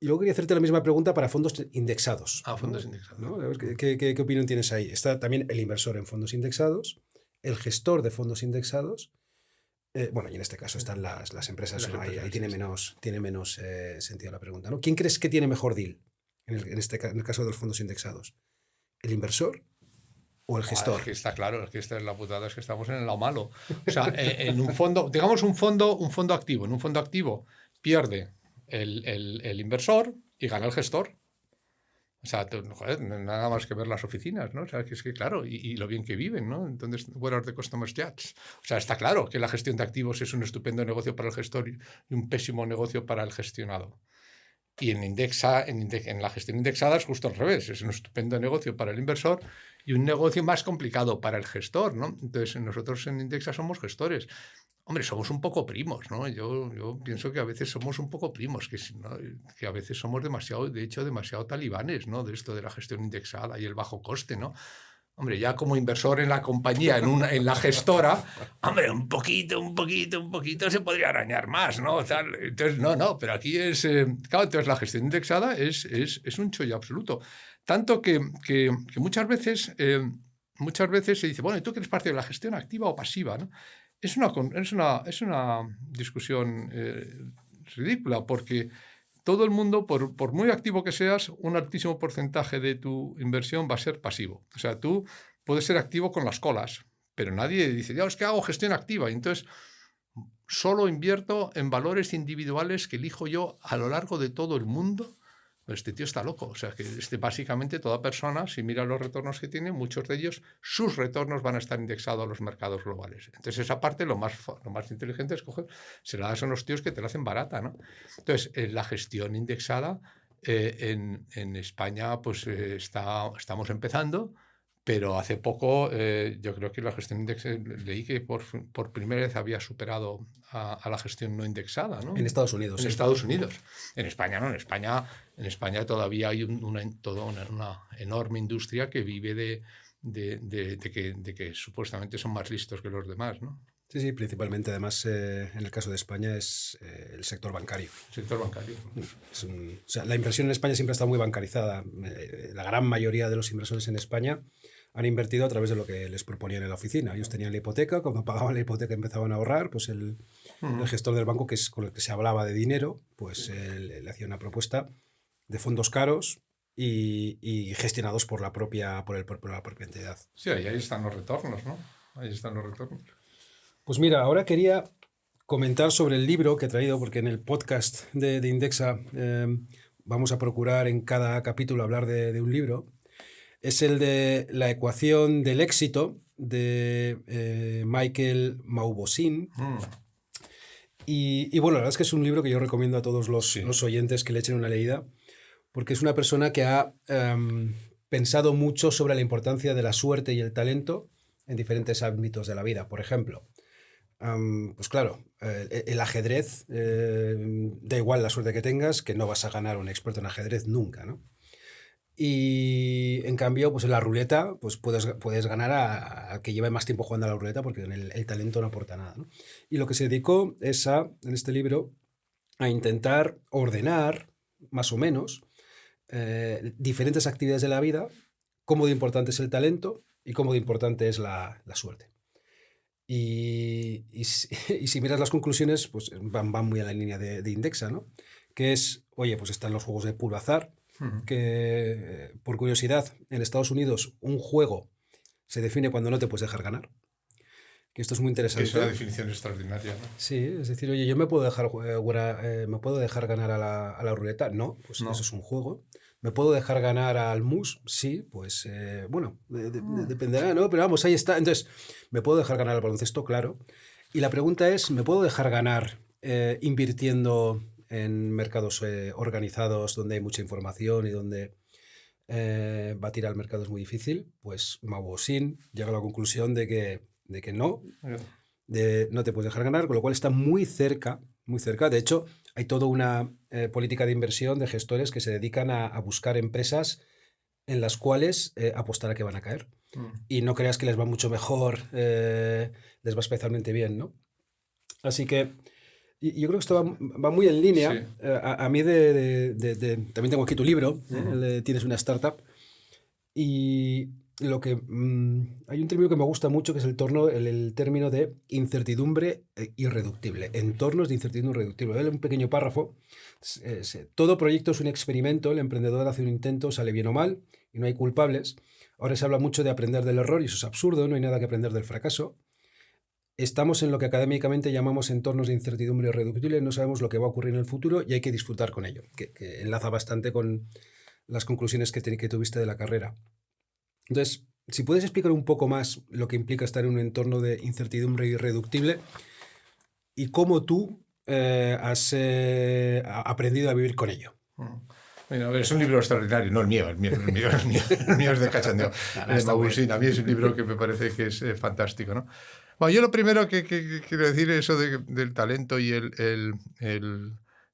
Y luego quería hacerte la misma pregunta para fondos indexados. Fondos indexados. ¿No? A ver, ¿qué opinión tienes ahí? Está también el inversor en fondos indexados, el gestor de fondos indexados. Y en este caso están las empresas. Ahí tiene menos sentido la pregunta, ¿no? ¿Quién crees que tiene mejor deal en el caso de los fondos indexados? ¿El inversor o el gestor? Es que está claro, es que esta es la putada, es que estamos en el lado malo. O sea, en un fondo, digamos un fondo activo. En un fondo activo pierde el inversor y gana el gestor. O sea, nada más que ver las oficinas, ¿no? O sea, que es que claro, y lo bien que viven, ¿no? Entonces, where are the customers judged? O sea, está claro que la gestión de activos es un estupendo negocio para el gestor y un pésimo negocio para el gestionado. Y en la gestión indexada es justo al revés, es un estupendo negocio para el inversor y un negocio más complicado para el gestor, ¿no? Entonces, nosotros en Indexa somos gestores. Hombre, somos un poco primos, ¿no? Yo pienso que a veces somos un poco primos, que a veces somos demasiado talibanes, ¿no? De esto de la gestión indexada y el bajo coste, ¿no? Hombre, ya como inversor en la compañía, en la gestora, hombre, un poquito se podría arañar más, ¿no? Entonces, no, pero aquí es... claro, entonces la gestión indexada es un chollo absoluto. Tanto que muchas veces se dice, bueno, ¿y tú qué eres parte de la gestión activa o pasiva, no? Es una discusión ridícula porque todo el mundo, por muy activo que seas, un altísimo porcentaje de tu inversión va a ser pasivo. O sea, tú puedes ser activo con las colas, pero nadie dice, ya es que hago gestión activa. Y entonces, solo invierto en valores individuales que elijo yo a lo largo de todo el mundo. Este tío está loco. O sea, que básicamente toda persona, si mira los retornos que tiene, muchos de ellos, sus retornos van a estar indexados a los mercados globales. Entonces, esa parte, lo más inteligente es coger, se la das a unos tíos que te la hacen barata, ¿no? Entonces, la gestión indexada en España, pues estamos empezando. Pero hace poco yo creo que la gestión indexada, leí que por primera vez había superado a la gestión no indexada, ¿no? En Estados Unidos. En sí. Estados Unidos. En España no. En España todavía hay toda una enorme industria que vive de que supuestamente son más listos que los demás, ¿no? Sí, sí, principalmente además en el caso de España es el sector bancario. El sector bancario. O sea, la inversión en España siempre está muy bancarizada. La gran mayoría de los inversores en España han invertido a través de lo que les proponían en la oficina. Ellos tenían la hipoteca, cuando pagaban la hipoteca empezaban a ahorrar, pues el gestor del banco, que es con el que se hablaba de dinero, pues le hacía una propuesta de fondos caros y gestionados por la propia entidad. Sí, ahí están los retornos, ¿no? Ahí están los retornos. Pues mira, ahora quería comentar sobre el libro que he traído, porque en el podcast de Indexa vamos a procurar en cada capítulo hablar de un libro. Es el de La ecuación del éxito, de Michael Mauboussin. Y bueno, la verdad es que es un libro que yo recomiendo a todos los oyentes que le echen una leída, porque es una persona que ha pensado mucho sobre la importancia de la suerte y el talento en diferentes ámbitos de la vida. Por ejemplo, pues claro, el ajedrez, da igual la suerte que tengas, que no vas a ganar un experto en ajedrez nunca, ¿no? Y en cambio, pues en la ruleta, pues puedes ganar a que lleve más tiempo jugando a la ruleta, porque el talento no aporta nada, ¿no? Y lo que se dedicó es en este libro, a intentar ordenar, más o menos, diferentes actividades de la vida, cómo de importante es el talento y cómo de importante es la suerte. Y si miras las conclusiones, pues van muy a la línea de Indexa, ¿no? Que es, oye, pues están los juegos de puro azar, que por curiosidad, en Estados Unidos un juego se define cuando no te puedes dejar ganar. Que esto es muy interesante. Es una definición extraordinaria, ¿no? Sí, es decir, oye, yo me puedo dejar ganar a la ruleta. No, pues no. Eso es un juego. ¿Me puedo dejar ganar al mus? Sí, pues bueno, dependerá, ¿no? Pero vamos, ahí está. Entonces, ¿me puedo dejar ganar al baloncesto? Claro. Y la pregunta es, ¿me puedo dejar ganar invirtiendo en mercados organizados donde hay mucha información y donde batir al mercado es muy difícil? Pues Mauboussin llega a la conclusión de que no, no te puedes dejar ganar, con lo cual está muy cerca, muy cerca. De hecho, hay toda una política de inversión de gestores que se dedican a buscar empresas en las cuales apostar a que van a caer. Y no creas que les va mucho mejor, les va especialmente bien, ¿no? Así que yo creo que esto va muy en línea. Sí. A mí también tengo aquí tu libro, Tienes una startup, y lo que hay un término que me gusta mucho, que es el término de incertidumbre irreductible, entornos de incertidumbre irreductible. Un pequeño párrafo. Todo proyecto es un experimento, el emprendedor hace un intento, sale bien o mal y no hay culpables. Ahora se habla mucho de aprender del error y eso es absurdo, no hay nada que aprender del fracaso. Estamos en lo que académicamente llamamos entornos de incertidumbre irreductible, no sabemos lo que va a ocurrir en el futuro y hay que disfrutar con ello, que enlaza bastante con las conclusiones que tuviste de la carrera. Entonces, si puedes explicar un poco más lo que implica estar en un entorno de incertidumbre irreductible y cómo tú has aprendido a vivir con ello. Bueno, es un libro extraordinario, no el mío es de cachondeo. Mauboussin, a mí es un libro que me parece que es fantástico, ¿no? Bueno, yo lo primero que quiero decir es eso del talento y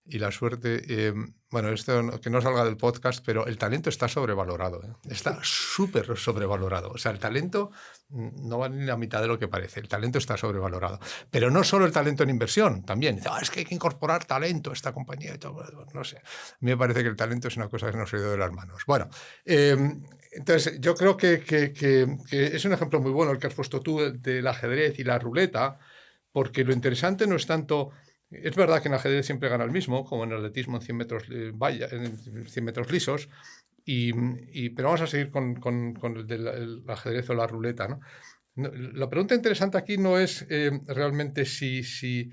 la suerte. Bueno, esto que no salga del podcast, pero el talento está sobrevalorado. Está súper sobrevalorado. O sea, el talento no vale ni la mitad de lo que parece. El talento está sobrevalorado. Pero no solo el talento en inversión, también. Es que hay que incorporar talento a esta compañía y todo. No sé. A mí me parece que el talento es una cosa que nos ha ido de las manos. Bueno, entonces yo creo que es un ejemplo muy bueno el que has puesto tú del ajedrez y la ruleta, porque lo interesante no es tanto Es verdad que en ajedrez siempre gana el mismo, como en el atletismo en 100 metros, en 100 metros lisos, pero vamos a seguir con el ajedrez o la ruleta, ¿no? La pregunta interesante aquí no es realmente si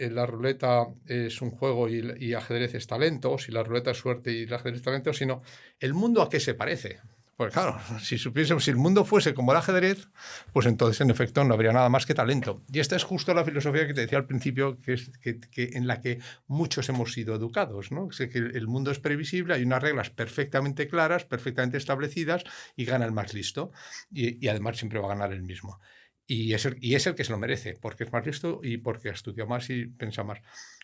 la ruleta es un juego y ajedrez es talento, o si la ruleta es suerte y el ajedrez es talento, sino el mundo a qué se parece. Pues claro, si supiésemos, si el mundo fuese como el ajedrez, pues entonces en efecto no habría nada más que talento. Y esta es justo la filosofía que te decía al principio, que en la que muchos hemos sido educados, ¿no? Es que el mundo es previsible, hay unas reglas perfectamente claras, perfectamente establecidas, y gana el más listo. Y además siempre va a ganar el mismo. Y es el que se lo merece, porque es más listo y porque ha estudiado más y piensa más.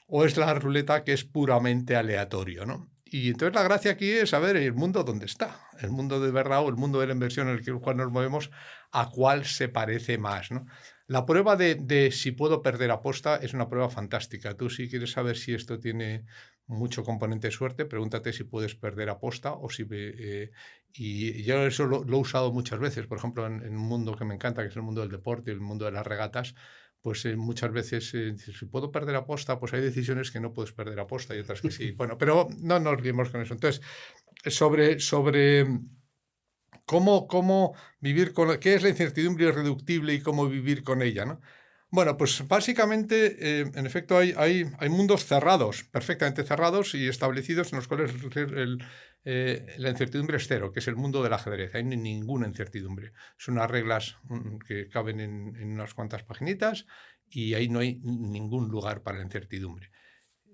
O es la ruleta, que es puramente aleatorio, ¿no? Y entonces la gracia aquí es saber el mundo dónde está, el mundo de verdad o el mundo de la inversión en el cual nos movemos, a cuál se parece más, ¿no? La prueba de si puedo perder aposta es una prueba fantástica. Tú, si quieres saber si esto tiene mucho componente de suerte, pregúntate si puedes perder aposta o si... y yo eso lo he usado muchas veces, por ejemplo, en un mundo que me encanta, que es el mundo del deporte, el mundo de las regatas. Pues muchas veces, si puedo perder aposta, pues hay decisiones que no puedes perder aposta y otras que sí. Bueno, pero no nos liemos con eso. Entonces, sobre cómo vivir con... ¿Qué es la incertidumbre irreductible y cómo vivir con ella, ¿no? Bueno, pues básicamente, en efecto, hay mundos cerrados, perfectamente cerrados y establecidos, en los cuales la incertidumbre es cero, que es el mundo del ajedrez. Hay ninguna incertidumbre. Son unas reglas que caben en unas cuantas paginitas y ahí no hay ningún lugar para la incertidumbre.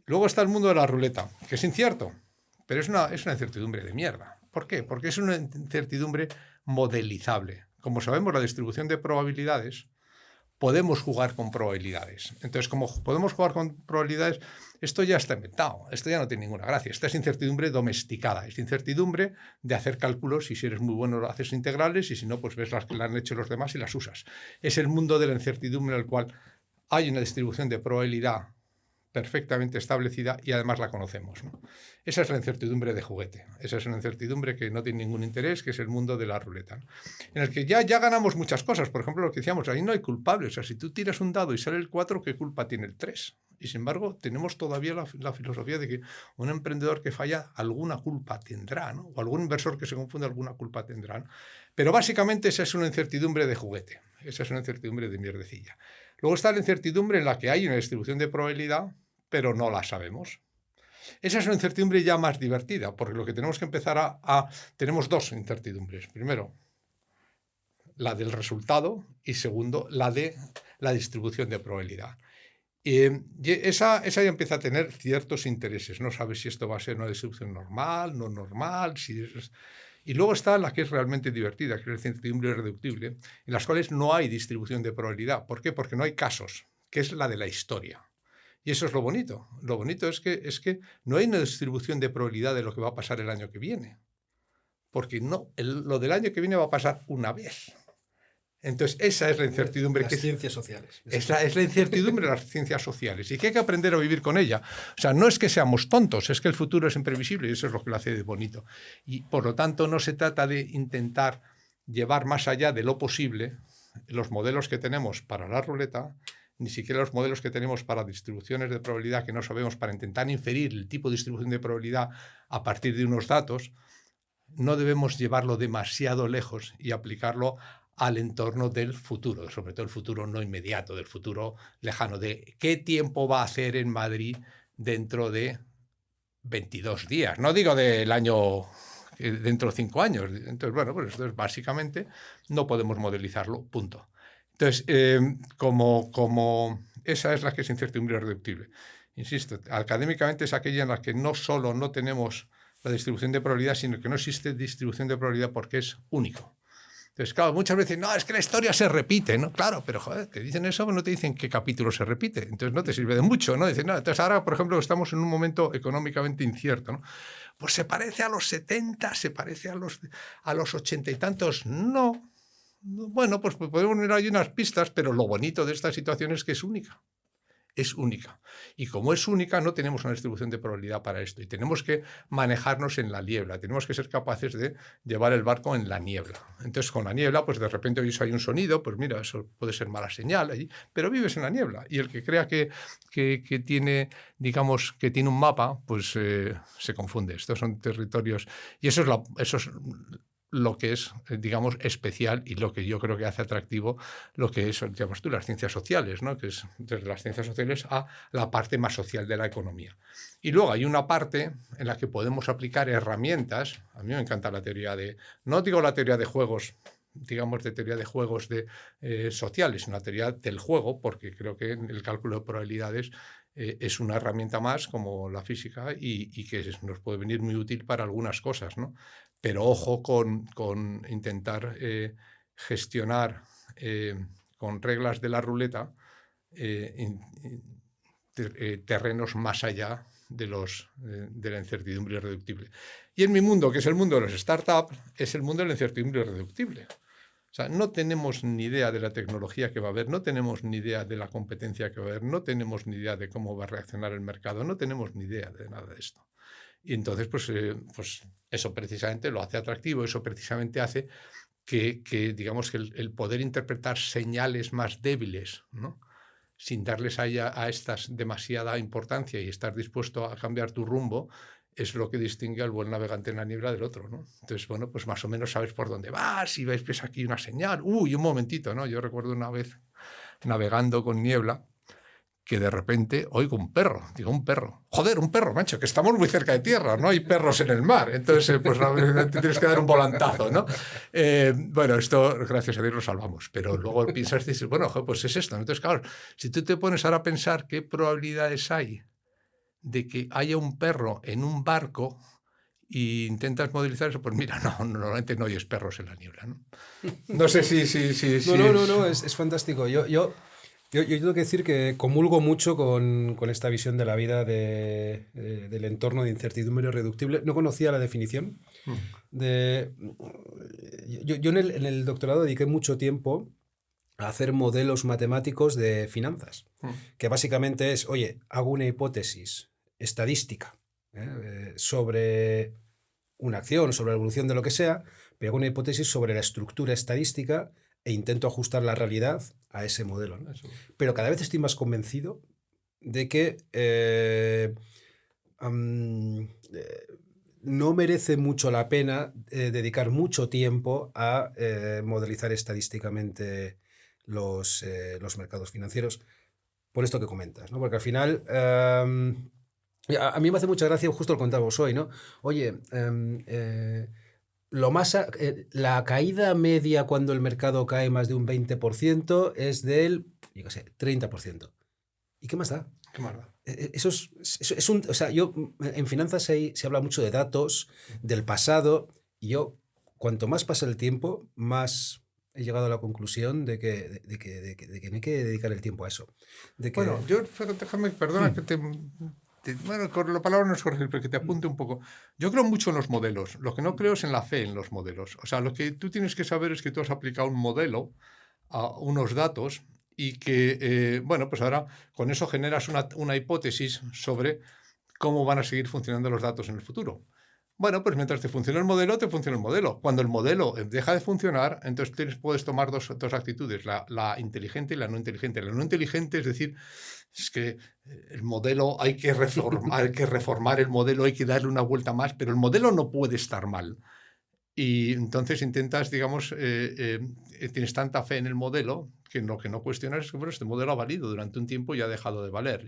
Luego está el mundo de la ruleta, que es incierto, pero es una incertidumbre de mierda. ¿Por qué? Porque es una incertidumbre modelizable. Como sabemos, la distribución de probabilidades, podemos jugar con probabilidades. Entonces, como podemos jugar con probabilidades, esto ya está inventado, esto ya no tiene ninguna gracia. Esta es incertidumbre domesticada, es incertidumbre de hacer cálculos y si eres muy bueno lo haces integrales y si no, pues ves las que le han hecho los demás y las usas. Es el mundo de la incertidumbre en el cual hay una distribución de probabilidad perfectamente establecida y además la conocemos, ¿no? Esa es la incertidumbre de juguete. Esa es una incertidumbre que no tiene ningún interés, que es el mundo de la ruleta, ¿no? En el que ya ganamos muchas cosas. Por ejemplo, lo que decíamos, ahí no hay culpables. O sea, si tú tiras un dado y sale el 4, ¿qué culpa tiene el 3? Y sin embargo, tenemos todavía la filosofía de que un emprendedor que falla, alguna culpa tendrá, ¿no? O algún inversor que se confunde, alguna culpa tendrá, ¿no? Pero básicamente esa es una incertidumbre de juguete. Esa es una incertidumbre de mierdecilla. Luego está la incertidumbre en la que hay una distribución de probabilidad, pero no la sabemos. Esa es una incertidumbre ya más divertida, porque lo que tenemos que empezar tenemos dos incertidumbres. Primero, la del resultado y segundo, la de la distribución de probabilidad. Esa ya empieza a tener ciertos intereses. No sabes si esto va a ser una distribución normal, no normal. Y luego está la que es realmente divertida, que es la incertidumbre irreductible, en las cuales no hay distribución de probabilidad. ¿Por qué? Porque no hay casos, que es la de la historia. Y eso es lo bonito. Lo bonito es que no hay una distribución de probabilidad de lo que va a pasar el año que viene. Porque lo del año que viene va a pasar una vez. Entonces, esa es la incertidumbre. Las ciencias sociales. Es la incertidumbre de las ciencias sociales y que hay que aprender a vivir con ella. O sea, no es que seamos tontos, es que el futuro es imprevisible y eso es lo que lo hace de bonito. Y por lo tanto, no se trata de intentar llevar más allá de lo posible los modelos que tenemos para la ruleta, ni siquiera los modelos que tenemos para distribuciones de probabilidad que no sabemos, para intentar inferir el tipo de distribución de probabilidad a partir de unos datos. No debemos llevarlo demasiado lejos y aplicarlo al entorno del futuro, sobre todo el futuro no inmediato, del futuro lejano, de qué tiempo va a hacer en Madrid dentro de 22 días. No digo del año dentro de 5 años. Entonces, bueno, pues esto es básicamente no podemos modelizarlo, punto. Entonces, como esa es la que es incertidumbre irreductible. Insisto, académicamente es aquella en la que no solo no tenemos la distribución de probabilidad, sino que no existe distribución de probabilidad porque es único. Entonces, claro, muchas veces, no, es que la historia se repite, ¿no? Claro, pero joder, que dicen eso, no te dicen qué capítulo se repite. Entonces no te sirve de mucho, ¿no? Dicen, no, entonces ahora, por ejemplo, estamos en un momento económicamente incierto, ¿no? Pues se parece a los 70, se parece a los 80 y tantos. No. Bueno, pues podemos mirar ahí unas pistas, pero lo bonito de esta situación es que es única. es única. Y como es única, no tenemos una distribución de probabilidad para esto. Y tenemos que manejarnos en la niebla. Tenemos que ser capaces de llevar el barco en la niebla. Entonces, con la niebla, pues de repente oyes hay un sonido, pues mira, eso puede ser mala señal allí, pero vives en la niebla. Y el que crea que tiene, digamos, que tiene un mapa, pues se confunde. Estos son territorios. Y eso es lo que es, digamos, especial y lo que yo creo que hace atractivo lo que es, digamos tú, las ciencias sociales, ¿no? Que es desde las ciencias sociales a la parte más social de la economía. Y luego hay una parte en la que podemos aplicar herramientas. A mí me encanta la teoría no digo la teoría de juegos, digamos, de teoría de juegos sociales, sino la teoría del juego, porque creo que el cálculo de probabilidades es una herramienta más como la física y que nos puede venir muy útil para algunas cosas, ¿no? Pero ojo con intentar gestionar con reglas de la ruleta terrenos más allá de la incertidumbre irreductible. Y en mi mundo, que es el mundo de los startups, es el mundo de la incertidumbre irreductible. O sea, no tenemos ni idea de la tecnología que va a haber, no tenemos ni idea de la competencia que va a haber, no tenemos ni idea de cómo va a reaccionar el mercado, no tenemos ni idea de nada de esto. Y entonces, pues eso precisamente lo hace atractivo, eso precisamente hace que digamos, que el poder interpretar señales más débiles, ¿no? Sin darles a estas demasiada importancia y estar dispuesto a cambiar tu rumbo, es lo que distingue al buen navegante en la niebla del otro, ¿no? Entonces, bueno, pues más o menos sabes por dónde vas, si ves aquí una señal, uy, un momentito, ¿no? Yo recuerdo una vez navegando con niebla, que de repente oigo un perro. Digo, un perro. Joder, un perro, macho, que estamos muy cerca de tierra, no hay perros en el mar. Entonces, pues te tienes que dar un volantazo, ¿no? Bueno, esto, gracias a Dios, lo salvamos. Pero luego piensas y dices, bueno, pues es esto. Entonces, claro, si tú te pones ahora a pensar qué probabilidades hay de que haya un perro en un barco e intentas modelizar eso, pues mira, normalmente no oyes perros en la niebla, ¿no? No sé si No, es fantástico. Yo tengo que decir que comulgo mucho con esta visión de la vida del entorno de incertidumbre irreductible. No conocía la definición. Yo en el doctorado dediqué mucho tiempo a hacer modelos matemáticos de finanzas, que básicamente es, oye, hago una hipótesis estadística sobre una acción, sobre la evolución de lo que sea, pero hago una hipótesis sobre la estructura estadística e intento ajustar la realidad a ese modelo, ¿no? Pero cada vez estoy más convencido de que no merece mucho la pena dedicar mucho tiempo a modelizar estadísticamente los mercados financieros, por esto que comentas, ¿no? Porque al final a mí me hace mucha gracia, justo lo contábamos hoy, ¿no? Oye, la caída media cuando el mercado cae más de un 20% es del, yo qué sé, 30%. ¿Y qué más da? ¿Qué más da? Eso es un... O sea, en finanzas se habla mucho de datos, del pasado, y yo, cuanto más pasa el tiempo, más he llegado a la conclusión de que no hay que dedicar el tiempo a eso. Bueno, déjame, perdona que bueno, con la palabra no es corregir, pero que te apunte un poco. Yo creo mucho en los modelos. Lo que no creo es en la fe en los modelos. O sea, lo que tú tienes que saber es que tú has aplicado un modelo a unos datos y que, bueno, pues ahora con eso generas una hipótesis sobre cómo van a seguir funcionando los datos en el futuro. Bueno, pues mientras te funciona el modelo, te funciona el modelo. Cuando el modelo deja de funcionar, entonces puedes tomar dos actitudes, la inteligente y la no inteligente. La no inteligente es decir, es que el modelo hay que reformar el modelo, hay que darle una vuelta más, pero el modelo no puede estar mal. Y entonces intentas, digamos, tienes tanta fe en el modelo que lo que no cuestionas es que, bueno, este modelo ha valido durante un tiempo y ha dejado de valer.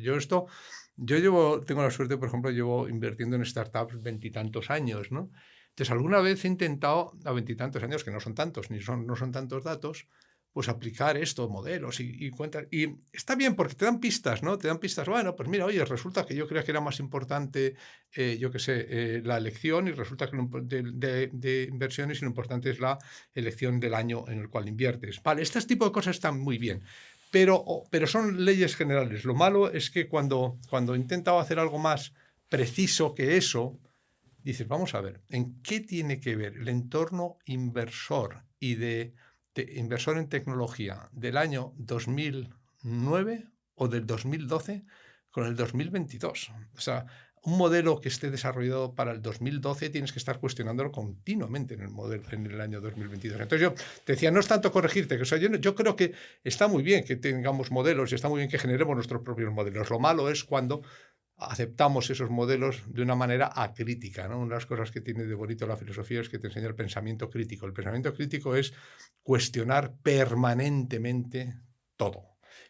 Tengo la suerte, por ejemplo, llevo invirtiendo en startups 20 y tantos años, ¿no? Entonces, alguna vez he intentado, a 20 y tantos años, que no son tantos, no son tantos datos, pues aplicar estos modelos y cuentas. Y está bien porque te dan pistas, ¿no? Te dan pistas, bueno, pues mira, oye, resulta que yo creía que era más importante, yo qué sé, la elección y resulta que de inversiones y lo importante es la elección del año en el cual inviertes. Vale, este tipo de cosas están muy bien. Pero son leyes generales. Lo malo es que cuando he intentado hacer algo más preciso que eso, dices, vamos a ver, ¿en qué tiene que ver el entorno inversor y de inversor en tecnología del año 2009 o del 2012 con el 2022. O sea, un modelo que esté desarrollado para el 2012 tienes que estar cuestionándolo continuamente en el modelo en el año 2022. Entonces yo te decía, no es tanto corregirte, que, o sea, yo creo que está muy bien que tengamos modelos y está muy bien que generemos nuestros propios modelos. Lo malo es cuando aceptamos esos modelos de una manera acrítica, ¿no? Una de las cosas que tiene de bonito la filosofía es que te enseña el pensamiento crítico. El pensamiento crítico es cuestionar permanentemente todo.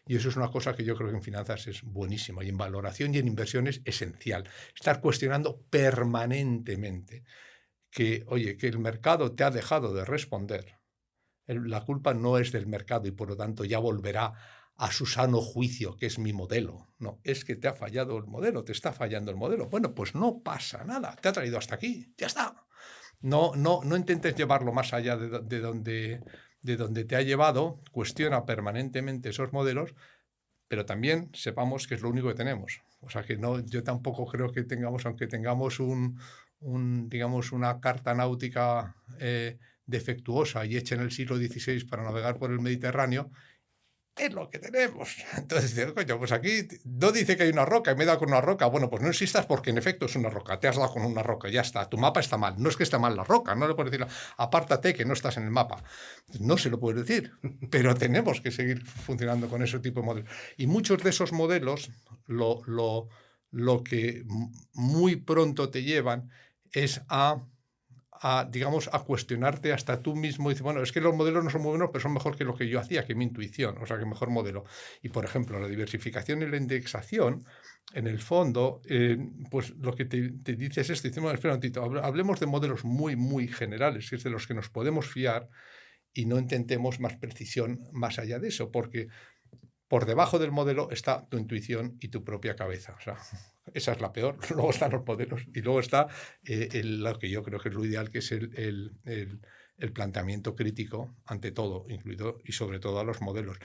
Y eso es una cosa que yo creo que en finanzas es buenísima y en valoración y en inversión es esencial. Estar cuestionando permanentemente que, oye, que el mercado te ha dejado de responder. La culpa no es del mercado y por lo tanto ya volverá a su sano juicio, que es mi modelo. No, es que te ha fallado el modelo, te está fallando el modelo. Bueno, pues no pasa nada, te ha traído hasta aquí, ya está. No intentes llevarlo más allá de donde te ha llevado, cuestiona permanentemente esos modelos, pero también sepamos que es lo único que tenemos. O sea que no, yo tampoco creo que tengamos, aunque tengamos digamos, una carta náutica defectuosa y hecha en el siglo XVI para navegar por el Mediterráneo, es lo que tenemos. Entonces dices, coño, pues aquí no dice que hay una roca y me he dado con una roca. Bueno, pues no insistas porque en efecto es una roca. Te has dado con una roca, ya está. Tu mapa está mal. No es que esté mal la roca, no le puedes decir, apártate que no estás en el mapa. No se lo puedes decir, pero tenemos que seguir funcionando con ese tipo de modelos. Y muchos de esos modelos lo que muy pronto te llevan es digamos, a cuestionarte hasta tú mismo y dices, bueno, es que los modelos no son muy buenos, pero son mejor que lo que yo hacía, que mi intuición, o sea, que mejor modelo. Y, por ejemplo, la diversificación y la indexación, en el fondo, pues lo que te dice es esto, dice, bueno, espera un momentito, hablemos de modelos muy, muy generales, que es de los que nos podemos fiar y no intentemos más precisión más allá de eso, porque por debajo del modelo está tu intuición y tu propia cabeza. O sea, esa es la peor. Luego están los modelos y luego está lo que yo creo que es lo ideal, que es el planteamiento crítico ante todo, incluido y sobre todo a los modelos.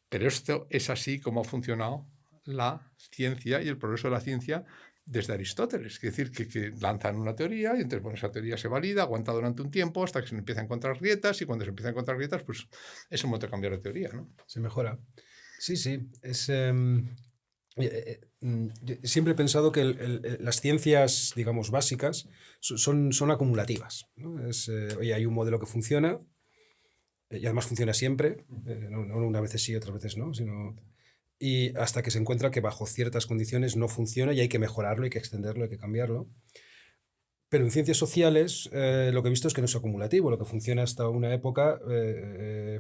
Pero esto es así como ha funcionado la ciencia y el progreso de la ciencia desde Aristóteles. Es decir, que lanzan una teoría y entonces, bueno, esa teoría se valida, aguanta durante un tiempo hasta que se empieza a encontrar grietas y cuando se empieza a encontrar grietas, pues es un momento de cambiar de teoría, ¿no? Se mejora. Sí, sí. Siempre he pensado que las ciencias, digamos, básicas son acumulativas, ¿no? Oye, hay un modelo que funciona y además funciona siempre, no unas veces sí, otras veces no, y hasta que se encuentra que bajo ciertas condiciones no funciona y hay que mejorarlo, hay que extenderlo, hay que cambiarlo. Pero en ciencias sociales lo que he visto es que no es acumulativo, lo que funciona hasta una época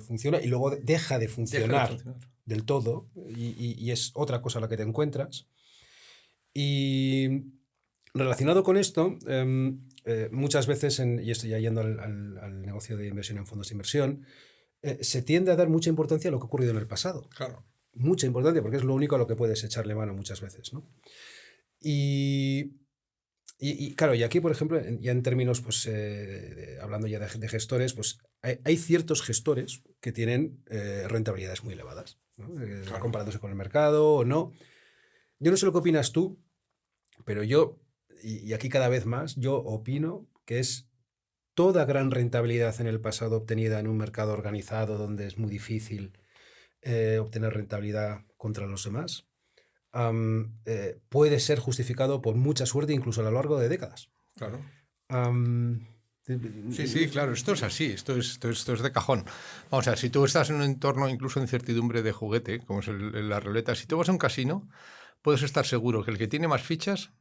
funciona y luego deja de funcionar del todo y es otra cosa a la que te encuentras. Y relacionado con esto, muchas veces, y estoy ya yendo al negocio de inversión en fondos de inversión, se tiende a dar mucha importancia a lo que ha ocurrido en el pasado. Claro. Mucha importancia porque es lo único a lo que puedes echarle mano muchas veces, ¿no? Y claro, y aquí, por ejemplo, ya en términos, pues, hablando ya de gestores, pues hay ciertos gestores que tienen rentabilidades muy elevadas, ¿no? Claro. Comparándose con el mercado o no. Yo no sé lo que opinas tú, pero yo, y aquí cada vez más, yo opino que es toda gran rentabilidad en el pasado obtenida en un mercado organizado donde es muy difícil obtener rentabilidad contra los demás. Puede ser justificado por mucha suerte incluso a lo largo de décadas. Claro. Sí, claro, esto es así, esto es de cajón. Vamos a ver, si tú estás en un entorno incluso de incertidumbre de juguete, como es la ruleta, si tú vas a un casino, puedes estar seguro que el que tiene más fichas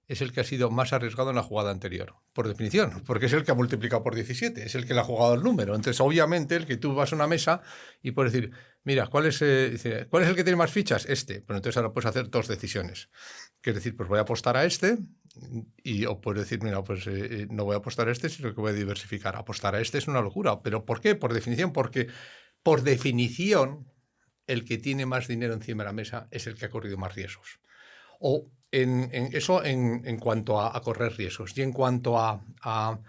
es el que ha sido más arriesgado en la jugada anterior, por definición, porque es el que ha multiplicado por 17, es el que le ha jugado el número. Entonces, obviamente, el que tú vas a una mesa y puedes decir, mira, ¿cuál es el que tiene más fichas? Este. Pero entonces ahora puedes hacer dos decisiones. Que es decir, pues voy a apostar a este, o puedes decir, mira, pues no voy a apostar a este, sino que voy a diversificar. Apostar a este es una locura. ¿Pero por qué? Por definición, porque por definición el que tiene más dinero encima de la mesa es el que ha corrido más riesgos. O en cuanto a correr riesgos. Y en cuanto a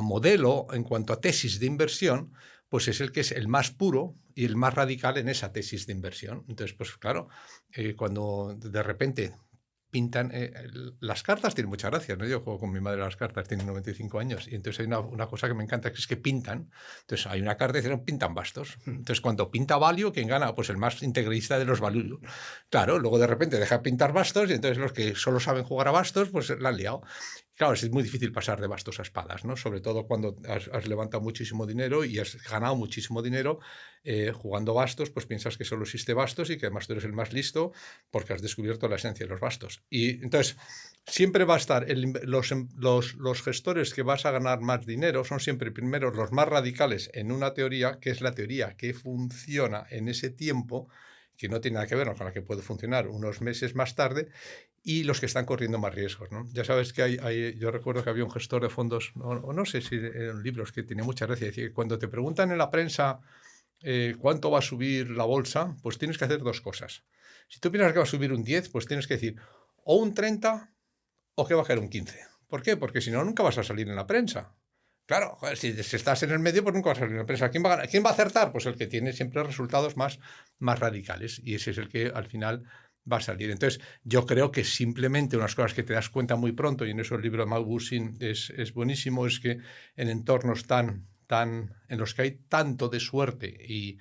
modelo, en cuanto a tesis de inversión, pues es el que es el más puro y el más radical en esa tesis de inversión. Entonces, pues claro, cuando de repente pintan. Las cartas tienen mucha gracia, ¿no? Yo juego con mi madre a las cartas, tiene 95 años, y entonces hay una cosa que me encanta, que es que pintan. Entonces hay una carta que dice, pintan bastos. Entonces cuando pinta Value, ¿quién gana? Pues el más integrista de los Value. Claro, luego de repente deja pintar bastos y entonces los que solo saben jugar a bastos, pues la han liado. Claro, es muy difícil pasar de bastos a espadas, ¿no? Sobre todo cuando has levantado muchísimo dinero y has ganado muchísimo dinero jugando bastos, pues piensas que solo existe bastos y que además tú eres el más listo porque has descubierto la esencia de los bastos. Y entonces siempre va a estar, los gestores que vas a ganar más dinero son siempre primero los más radicales en una teoría, que es la teoría que funciona en ese tiempo, que no tiene nada que ver con la que puede funcionar unos meses más tarde, y los que están corriendo más riesgos, ¿no? Ya sabes que yo recuerdo que había un gestor de fondos, o no sé si eran libros, que tenía mucha gracia, decía que cuando te preguntan en la prensa cuánto va a subir la bolsa, pues tienes que hacer dos cosas. Si tú piensas que va a subir un 10, pues tienes que decir o un 30 o que va a caer un 15. ¿Por qué? Porque si no, nunca vas a salir en la prensa. Claro, joder, si estás en el medio, pues nunca vas a salir en la prensa. ¿Quién va a ganar? ¿Quién va a acertar? Pues el que tiene siempre resultados más radicales, y ese es el que al final va a salir. Entonces, yo creo que simplemente unas cosas que te das cuenta muy pronto, y en eso el libro de Mal Bushing es buenísimo, es que en entornos en los que hay tanto de suerte y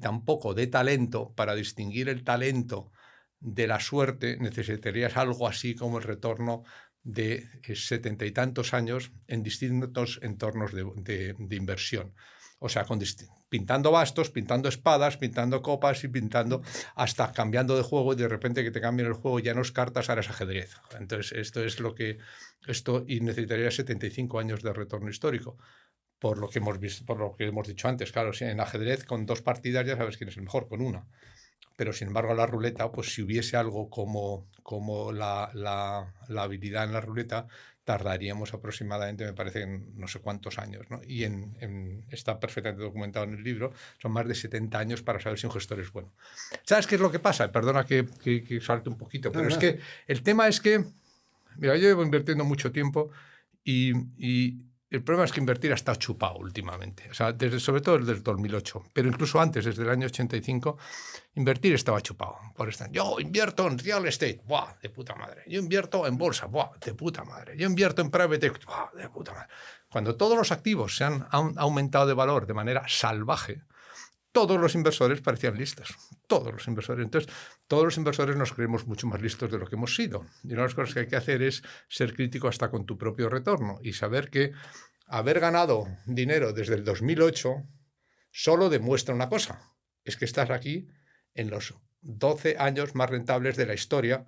tan poco de talento, para distinguir el talento de la suerte necesitarías algo así como el retorno de 70 y tantos años en distintos entornos de inversión. O sea, pintando bastos, pintando espadas, pintando copas y pintando hasta cambiando de juego, y de repente que te cambien el juego ya no es cartas, ahora es ajedrez. Entonces y necesitaría 75 años de retorno histórico. Por lo que hemos visto, por lo que hemos dicho antes, claro, si en ajedrez con 2 partidas ya sabes quién es el mejor, con una. Pero sin embargo la ruleta, pues si hubiese algo como la habilidad en la ruleta, tardaríamos aproximadamente, me parece, no sé cuántos años, ¿no? Y está perfectamente documentado en el libro, son más de 70 años para saber si un gestor es bueno. ¿Sabes qué es lo que pasa? Perdona que salte un poquito, pero es que el tema es que, mira, yo llevo invirtiendo mucho tiempo y el problema es que invertir ha estado chupado últimamente, o sea, sobre todo desde el 2008, pero incluso antes, desde el año 85, invertir estaba chupado. Yo invierto en real estate, ¡buah, de puta madre! Yo invierto en bolsa, ¡buah, de puta madre! Yo invierto en private equity, ¡buah, de puta madre! Cuando todos los activos se han aumentado de valor de manera salvaje, todos los inversores parecían listos. Todos los inversores. Entonces, todos los inversores nos creemos mucho más listos de lo que hemos sido. Y una de las cosas que hay que hacer es ser crítico hasta con tu propio retorno y saber que haber ganado dinero desde el 2008 solo demuestra una cosa. Es que estás aquí en los 12 años más rentables de la historia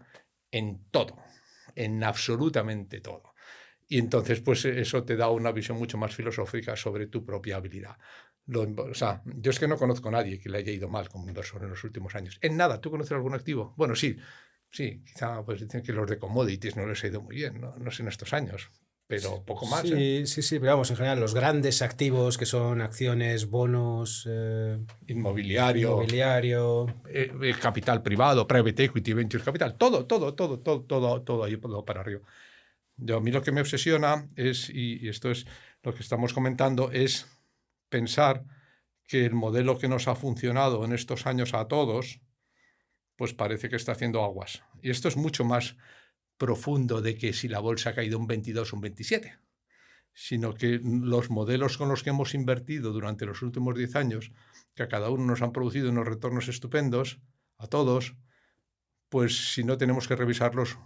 en todo. En absolutamente todo. Y entonces, pues eso te da una visión mucho más filosófica sobre tu propia habilidad. O sea, yo es que no conozco a nadie que le haya ido mal como inversor en los últimos años. En nada. ¿Tú conoces algún activo? Bueno, sí, quizá pues dicen que los de commodities no les ha ido muy bien, no sé en estos años, pero poco más. Sí, pero vamos, en general, los grandes activos que son acciones, bonos, inmobiliario, capital privado, private equity, venture capital, todo ahí para arriba. A mí lo que me obsesiona es, y esto es lo que estamos comentando, es pensar que el modelo que nos ha funcionado en estos años a todos, pues parece que está haciendo aguas. Y esto es mucho más profundo de que si la bolsa ha caído un 22 o un 27, sino que los modelos con los que hemos invertido durante los últimos 10 años, que a cada uno nos han producido unos retornos estupendos, a todos, pues si no tenemos que revisarlos,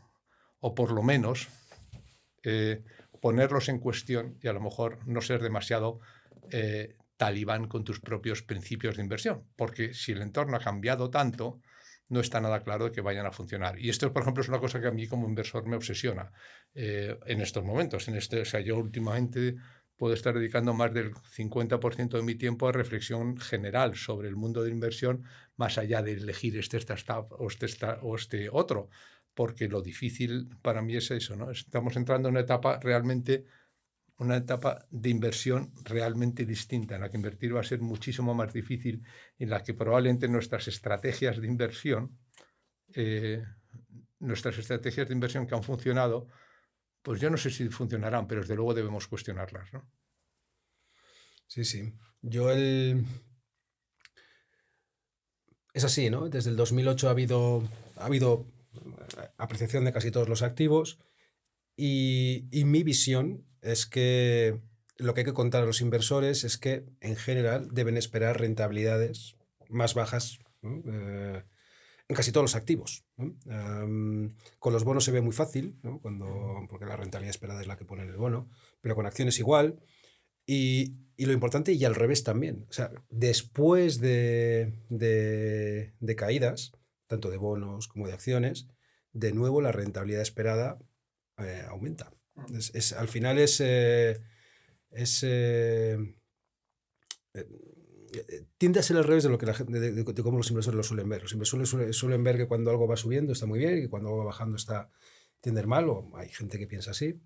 o por lo menos ponerlos en cuestión y a lo mejor no ser demasiado talibán con tus propios principios de inversión, porque si el entorno ha cambiado tanto, no está nada claro de que vayan a funcionar. Y esto, por ejemplo, es una cosa que a mí como inversor me obsesiona en estos momentos. O sea, yo últimamente puedo estar dedicando más del 50% de mi tiempo a reflexión general sobre el mundo de inversión, más allá de elegir este startup o este otro, porque lo difícil para mí es eso, ¿no? Estamos entrando en una etapa de inversión realmente distinta, en la que invertir va a ser muchísimo más difícil, en la que probablemente nuestras estrategias de inversión que han funcionado, pues yo no sé si funcionarán, pero desde luego debemos cuestionarlas, ¿no? Sí. Es así, ¿no? Desde el 2008 ha habido apreciación de casi todos los activos y mi visión es que lo que hay que contar a los inversores es que en general deben esperar rentabilidades más bajas, ¿no? En casi todos los activos, ¿no? Con los bonos se ve muy fácil, ¿no? Porque la rentabilidad esperada es la que pone en el bono, pero con acciones igual. Y lo importante, y al revés también, o sea, después de caídas, tanto de bonos como de acciones, de nuevo la rentabilidad esperada aumenta. Al final tiende a ser al revés de lo que la gente, de cómo los inversores lo suelen ver. Los inversores suelen ver que cuando algo va subiendo está muy bien y que cuando algo va bajando tiende a ir mal, o hay gente que piensa así.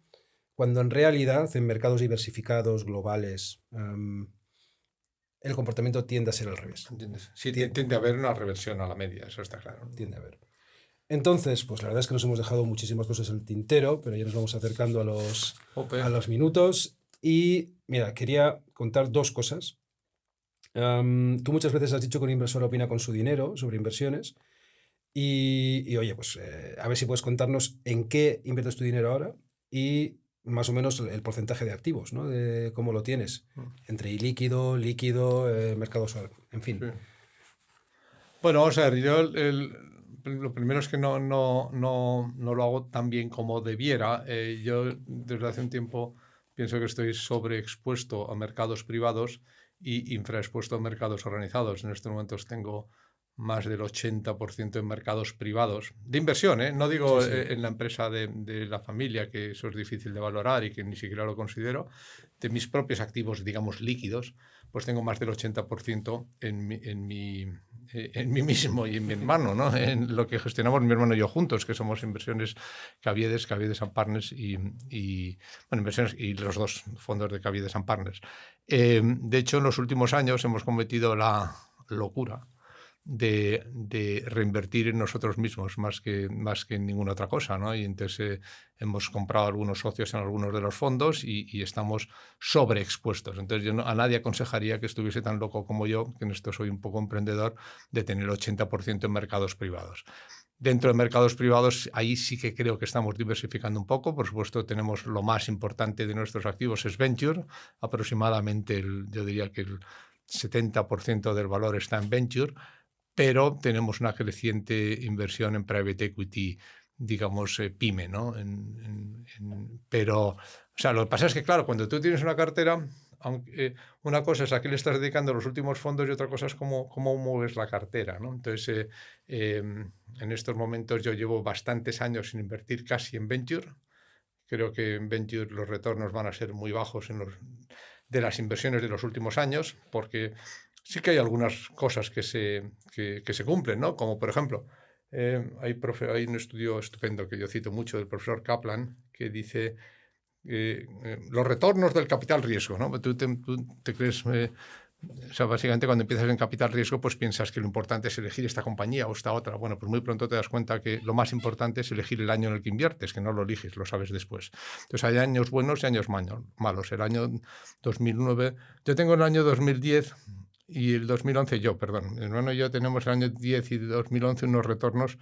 Cuando en realidad en mercados diversificados, globales, el comportamiento tiende a ser al revés. Sí, tiende a haber una reversión a la media, eso está claro. Tiende a haber. Entonces, pues la verdad es que nos hemos dejado muchísimas cosas en el tintero, pero ya nos vamos acercando a los minutos. Y mira, quería contar 2 cosas. Tú muchas veces has dicho que un inversor opina con su dinero sobre inversiones. Y oye, pues a ver si puedes contarnos en qué inviertes tu dinero ahora y más o menos el porcentaje de activos, ¿no? De cómo lo tienes, entre líquido, mercados, en fin. Sí. Bueno, vamos a ver, yo lo primero es que no lo hago tan bien como debiera. Yo desde hace un tiempo pienso que estoy sobreexpuesto a mercados privados y infraexpuesto a mercados organizados. En estos momentos tengo más del 80% en mercados privados, de inversión, ¿eh? No digo sí. En la empresa de la familia, que eso es difícil de valorar y que ni siquiera lo considero, de mis propios activos, digamos, líquidos, pues tengo más del 80% en mí mismo y en mi hermano, ¿no? En lo que gestionamos mi hermano y yo juntos, que somos Inversiones Caviedes and Partners y inversiones y los 2 fondos de Caviedes and Partners. De hecho, en los últimos años hemos cometido la locura de reinvertir en nosotros mismos más que en ninguna otra cosa, ¿no? Y entonces hemos comprado algunos socios en algunos de los fondos y estamos sobreexpuestos. Entonces yo a nadie aconsejaría que estuviese tan loco como yo, que en esto soy un poco emprendedor, de tener 80% en mercados privados. Dentro de mercados privados, ahí sí que creo que estamos diversificando un poco. Por supuesto, tenemos lo más importante de nuestros activos es Venture. Aproximadamente, yo diría que el 70% del valor está en Venture, pero tenemos una creciente inversión en private equity, digamos, pyme, ¿no? Pero, o sea, lo que pasa es que, claro, cuando tú tienes una cartera, una cosa es a qué le estás dedicando los últimos fondos y otra cosa es cómo mueves la cartera, ¿no? Entonces, en estos momentos yo llevo bastantes años sin invertir casi en Venture. Creo que en Venture los retornos van a ser muy bajos de las inversiones de los últimos años, porque sí que hay algunas cosas que se cumplen, ¿no? Como, por ejemplo, hay un estudio estupendo que yo cito mucho del profesor Kaplan que dice los retornos del capital riesgo, ¿no? Tú te crees... o sea, básicamente cuando empiezas en capital riesgo, pues piensas que lo importante es elegir esta compañía o esta otra. Bueno, pues muy pronto te das cuenta que lo más importante es elegir el año en el que inviertes, que no lo eliges, lo sabes después. Entonces hay años buenos y años malos. El año 2009... Yo tengo el año 2010... Y el 2011 mi hermano y yo tenemos el año 10 y 2011 unos retornos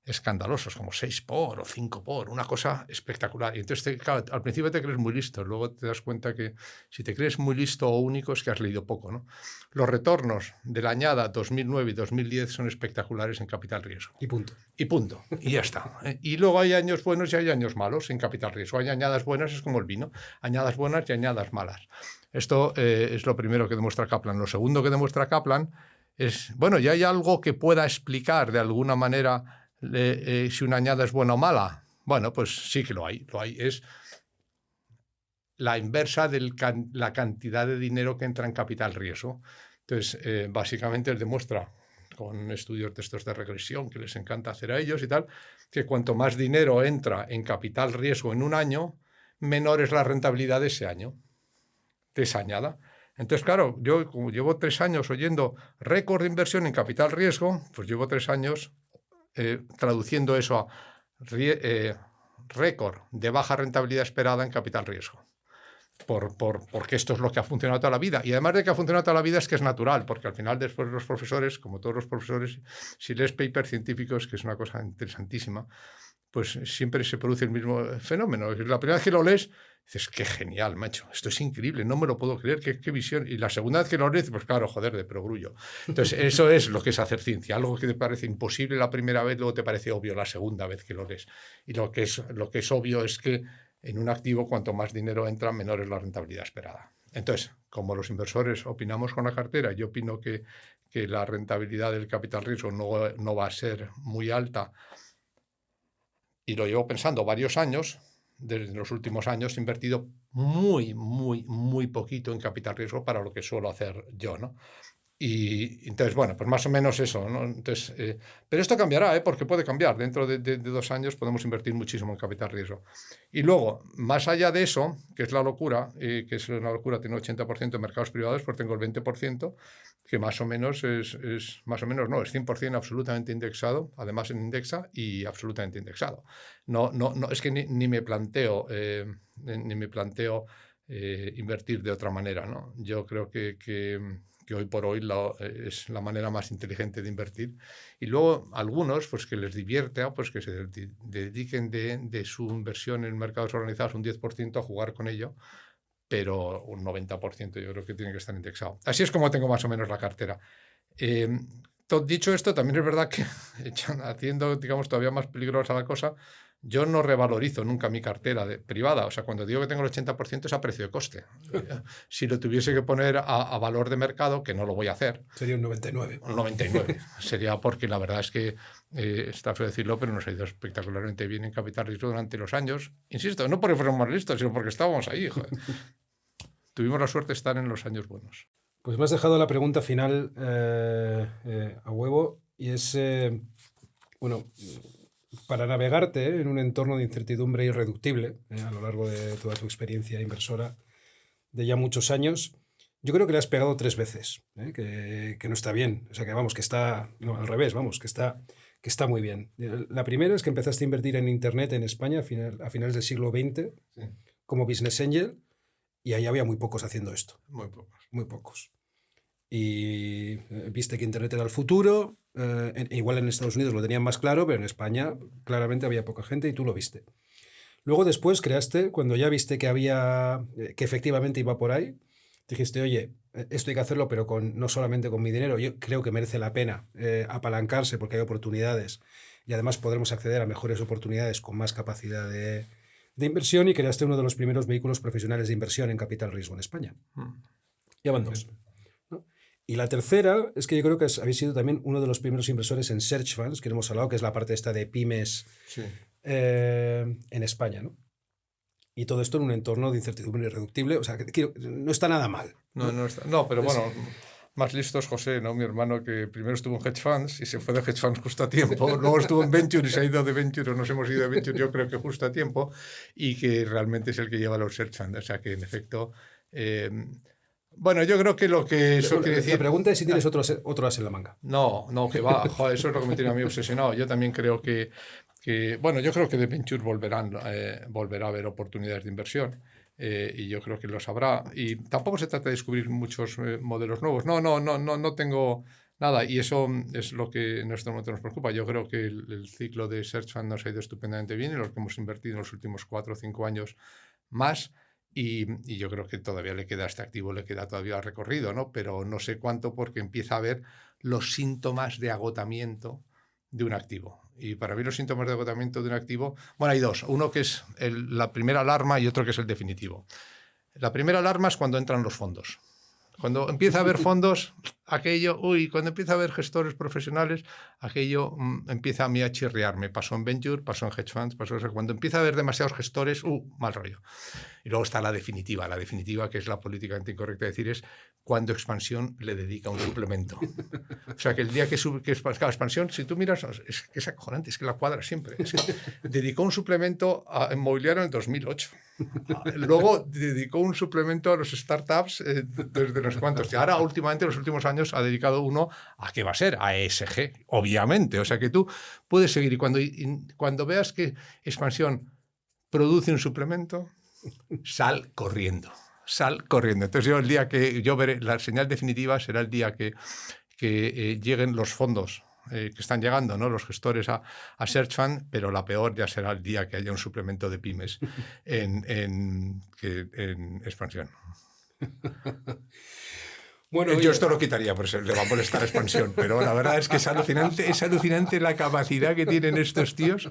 escandalosos, como 6 por o 5 por, una cosa espectacular. Y entonces, claro, al principio te crees muy listo, luego te das cuenta que si te crees muy listo o único es que has leído poco, ¿no? Los retornos de la añada 2009 y 2010 son espectaculares en capital riesgo. Y punto. Y ya está. Y luego hay años buenos y hay años malos en capital riesgo. Hay añadas buenas, es como el vino, añadas buenas y añadas malas. Esto es lo primero que demuestra Kaplan. Lo segundo que demuestra Kaplan es, bueno, ya hay algo que pueda explicar de alguna manera si una añada es buena o mala. Bueno, pues sí que lo hay. Es la inversa de la cantidad de dinero que entra en capital riesgo. Entonces, básicamente él demuestra con estudios de estos de regresión que les encanta hacer a ellos y tal, que cuanto más dinero entra en capital riesgo en un año, menor es la rentabilidad de ese año, de esa añada. Entonces, claro, yo como llevo 3 años oyendo récord de inversión en capital riesgo, pues llevo 3 años traduciendo eso a récord de baja rentabilidad esperada en capital riesgo. Porque esto es lo que ha funcionado toda la vida. Y además de que ha funcionado toda la vida es que es natural, porque al final después los profesores, como todos los profesores, si lees papers científicos, que es una cosa interesantísima, pues siempre se produce el mismo fenómeno. La primera vez que lo lees, dices, qué genial, macho, esto es increíble, no me lo puedo creer, qué visión. Y la segunda vez que lo lees, pues claro, joder, de perogrullo. Entonces, eso es lo que es hacer ciencia. Algo que te parece imposible la primera vez, luego te parece obvio la segunda vez que lo lees. Y lo que es obvio es que en un activo, cuanto más dinero entra, menor es la rentabilidad esperada. Entonces, como los inversores opinamos con la cartera, yo opino que la rentabilidad del capital riesgo no va a ser muy alta, y lo llevo pensando varios años. Desde los últimos años he invertido muy, muy, muy poquito en capital riesgo para lo que suelo hacer yo, ¿no? Y entonces, bueno, pues más o menos eso, ¿no? Entonces, pero esto cambiará, porque puede cambiar. Dentro de 2 años podemos invertir muchísimo en capital riesgo. Y luego, más allá de eso, que es la locura, que es una locura, tengo 80% en mercados privados, pues tengo el 20%, que más o menos es 100% absolutamente indexado, además en Indexa y absolutamente indexado. No, es que ni me planteo invertir de otra manera, ¿no? Yo creo que hoy por hoy es la manera más inteligente de invertir. Y luego algunos, pues que les divierte, pues que se dediquen de su inversión en mercados organizados un 10% a jugar con ello, pero un 90% yo creo que tiene que estar indexado. Así es como tengo más o menos la cartera. Dicho esto, también es verdad que haciendo, digamos, todavía más peligrosa la cosa, yo no revalorizo nunca mi cartera privada. O sea, cuando digo que tengo el 80% es a precio de coste. Si lo tuviese que poner a valor de mercado, que no lo voy a hacer. Sería un 99. Un 99. Sería porque la verdad es que, está feo decirlo, pero nos ha ido espectacularmente bien en capital riesgo durante los años. Insisto, no porque fuéramos listos, sino porque estábamos ahí. Joder. Tuvimos la suerte de estar en los años buenos. Pues me has dejado la pregunta final a huevo, y es, bueno, para navegarte en un entorno de incertidumbre irreductible a lo largo de toda tu experiencia inversora de ya muchos años, yo creo que le has pegado 3 veces, que no está bien. O sea, que vamos, que está, no, al revés, vamos, que está muy bien. La primera es que empezaste a invertir en Internet en España a finales del siglo XX, sí, como business angel, y ahí había muy pocos haciendo esto. Muy pocos. Muy pocos. Y viste que Internet era el futuro. Igual en Estados Unidos lo tenían más claro, pero en España claramente había poca gente y tú lo viste. Luego después creaste, cuando ya viste que efectivamente iba por ahí, dijiste, oye, esto hay que hacerlo, pero no solamente con mi dinero. Yo creo que merece la pena apalancarse porque hay oportunidades y además podremos acceder a mejores oportunidades con más capacidad de inversión, y creaste uno de los primeros vehículos profesionales de inversión en capital riesgo en España. Ya van 2. ¿No? Y la tercera es que yo creo que habéis sido también uno de los primeros inversores en Search Funds, que hemos hablado, que es la parte esta de pymes, sí, en España, ¿no? Y todo esto en un entorno de incertidumbre irreductible. O sea, que no está nada mal. No, pero bueno, más listos José, ¿no? Mi hermano, que primero estuvo en hedge funds y se fue de hedge funds justo a tiempo, luego estuvo en venture y se ha ido de venture, o nos hemos ido de venture, yo creo que justo a tiempo, y que realmente es el que lleva los search funds. O sea, que en efecto... bueno, yo creo que lo que eso quiere decir... La pregunta es si tienes otro as en la manga. No, que va. Joder, eso es lo que me tiene a mí obsesionado. Yo también creo que bueno, yo creo que de venture volverá a haber oportunidades de inversión, y yo creo que lo sabrá. Y tampoco se trata de descubrir muchos modelos nuevos. No tengo nada, y eso es lo que en este momento nos preocupa. Yo creo que el ciclo de Search Fund nos ha ido estupendamente bien, en los que hemos invertido en los últimos 4 o 5 años más. Y yo creo que todavía le queda a este activo, le queda todavía recorrido, ¿no? Pero no sé cuánto, porque empieza a haber los síntomas de agotamiento de un activo. Y para mí los síntomas de agotamiento de un activo, bueno, hay 2. Uno que es la primera alarma y otro que es el definitivo. La primera alarma es cuando entran los fondos. Cuando empieza a haber fondos, cuando empieza a haber gestores profesionales, aquello empieza a mí a chirriarme. Pasó en venture, pasó en hedge funds, cuando empieza a haber demasiados gestores, mal rollo. Y luego está la definitiva, que es la políticamente incorrecta decir, es cuando expansión le dedica un suplemento. O sea, que el día que expansión, si tú miras, es acojonante, es que la cuadra siempre. Es que dedicó un suplemento a inmobiliario en el 2008. Luego dedicó un suplemento a los startups desde los cuantos. Y ahora, últimamente, en los últimos años, ha dedicado uno a ¿qué va a ser? A ESG, obviamente. O sea, que tú puedes seguir. Y cuando veas que expansión produce un suplemento, sal corriendo. Entonces el día que yo veré la señal definitiva será el día que lleguen los fondos que están llegando, ¿no? Los gestores a Search Fund, pero la peor ya será el día que haya un suplemento de pymes en expansión. Bueno, yo esto lo quitaría, por eso le va a molestar expansión, pero la verdad es que es alucinante la capacidad que tienen estos tíos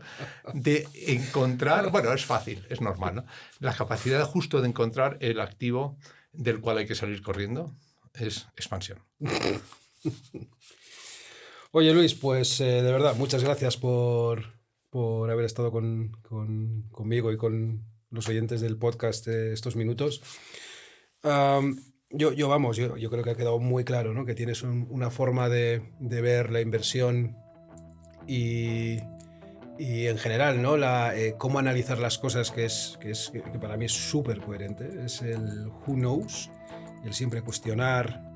de encontrar, bueno, es fácil, es normal, ¿no? La capacidad justo de encontrar el activo del cual hay que salir corriendo es expansión. Oye, Luis, pues de verdad, muchas gracias por haber estado conmigo y con los oyentes del podcast estos minutos. Yo creo que ha quedado muy claro, ¿no? Que tienes una forma de ver la inversión y en general, ¿no? Cómo analizar las cosas, que para mí es súper coherente. Es el who knows, el siempre cuestionar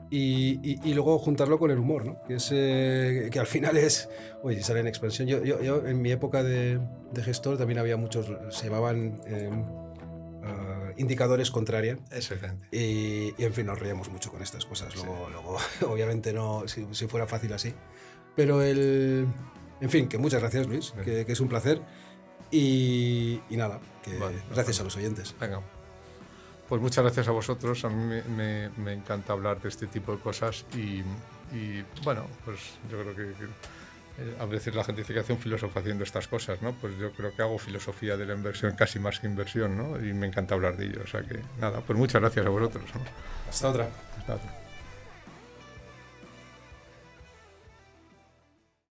y luego juntarlo con el humor, ¿no? Que al final es, oye, si sale en expansión. Yo en mi época de gestor también había muchos, se llamaban indicadores contraria. Exactamente. Y en fin, nos reíamos mucho con estas cosas. Luego obviamente no, si fuera fácil así. Pero en fin, que muchas gracias, Luis, que es un placer. Y nada, gracias a los oyentes. Venga. Pues muchas gracias a vosotros. A mí me encanta hablar de este tipo de cosas y bueno, pues yo creo que a veces la gente dice que hace un filósofo haciendo estas cosas, ¿no? Pues yo creo que hago filosofía de la inversión casi más que inversión, ¿no? Y me encanta hablar de ello. O sea que nada, pues muchas gracias a vosotros, ¿no? Hasta otra. Hasta otra.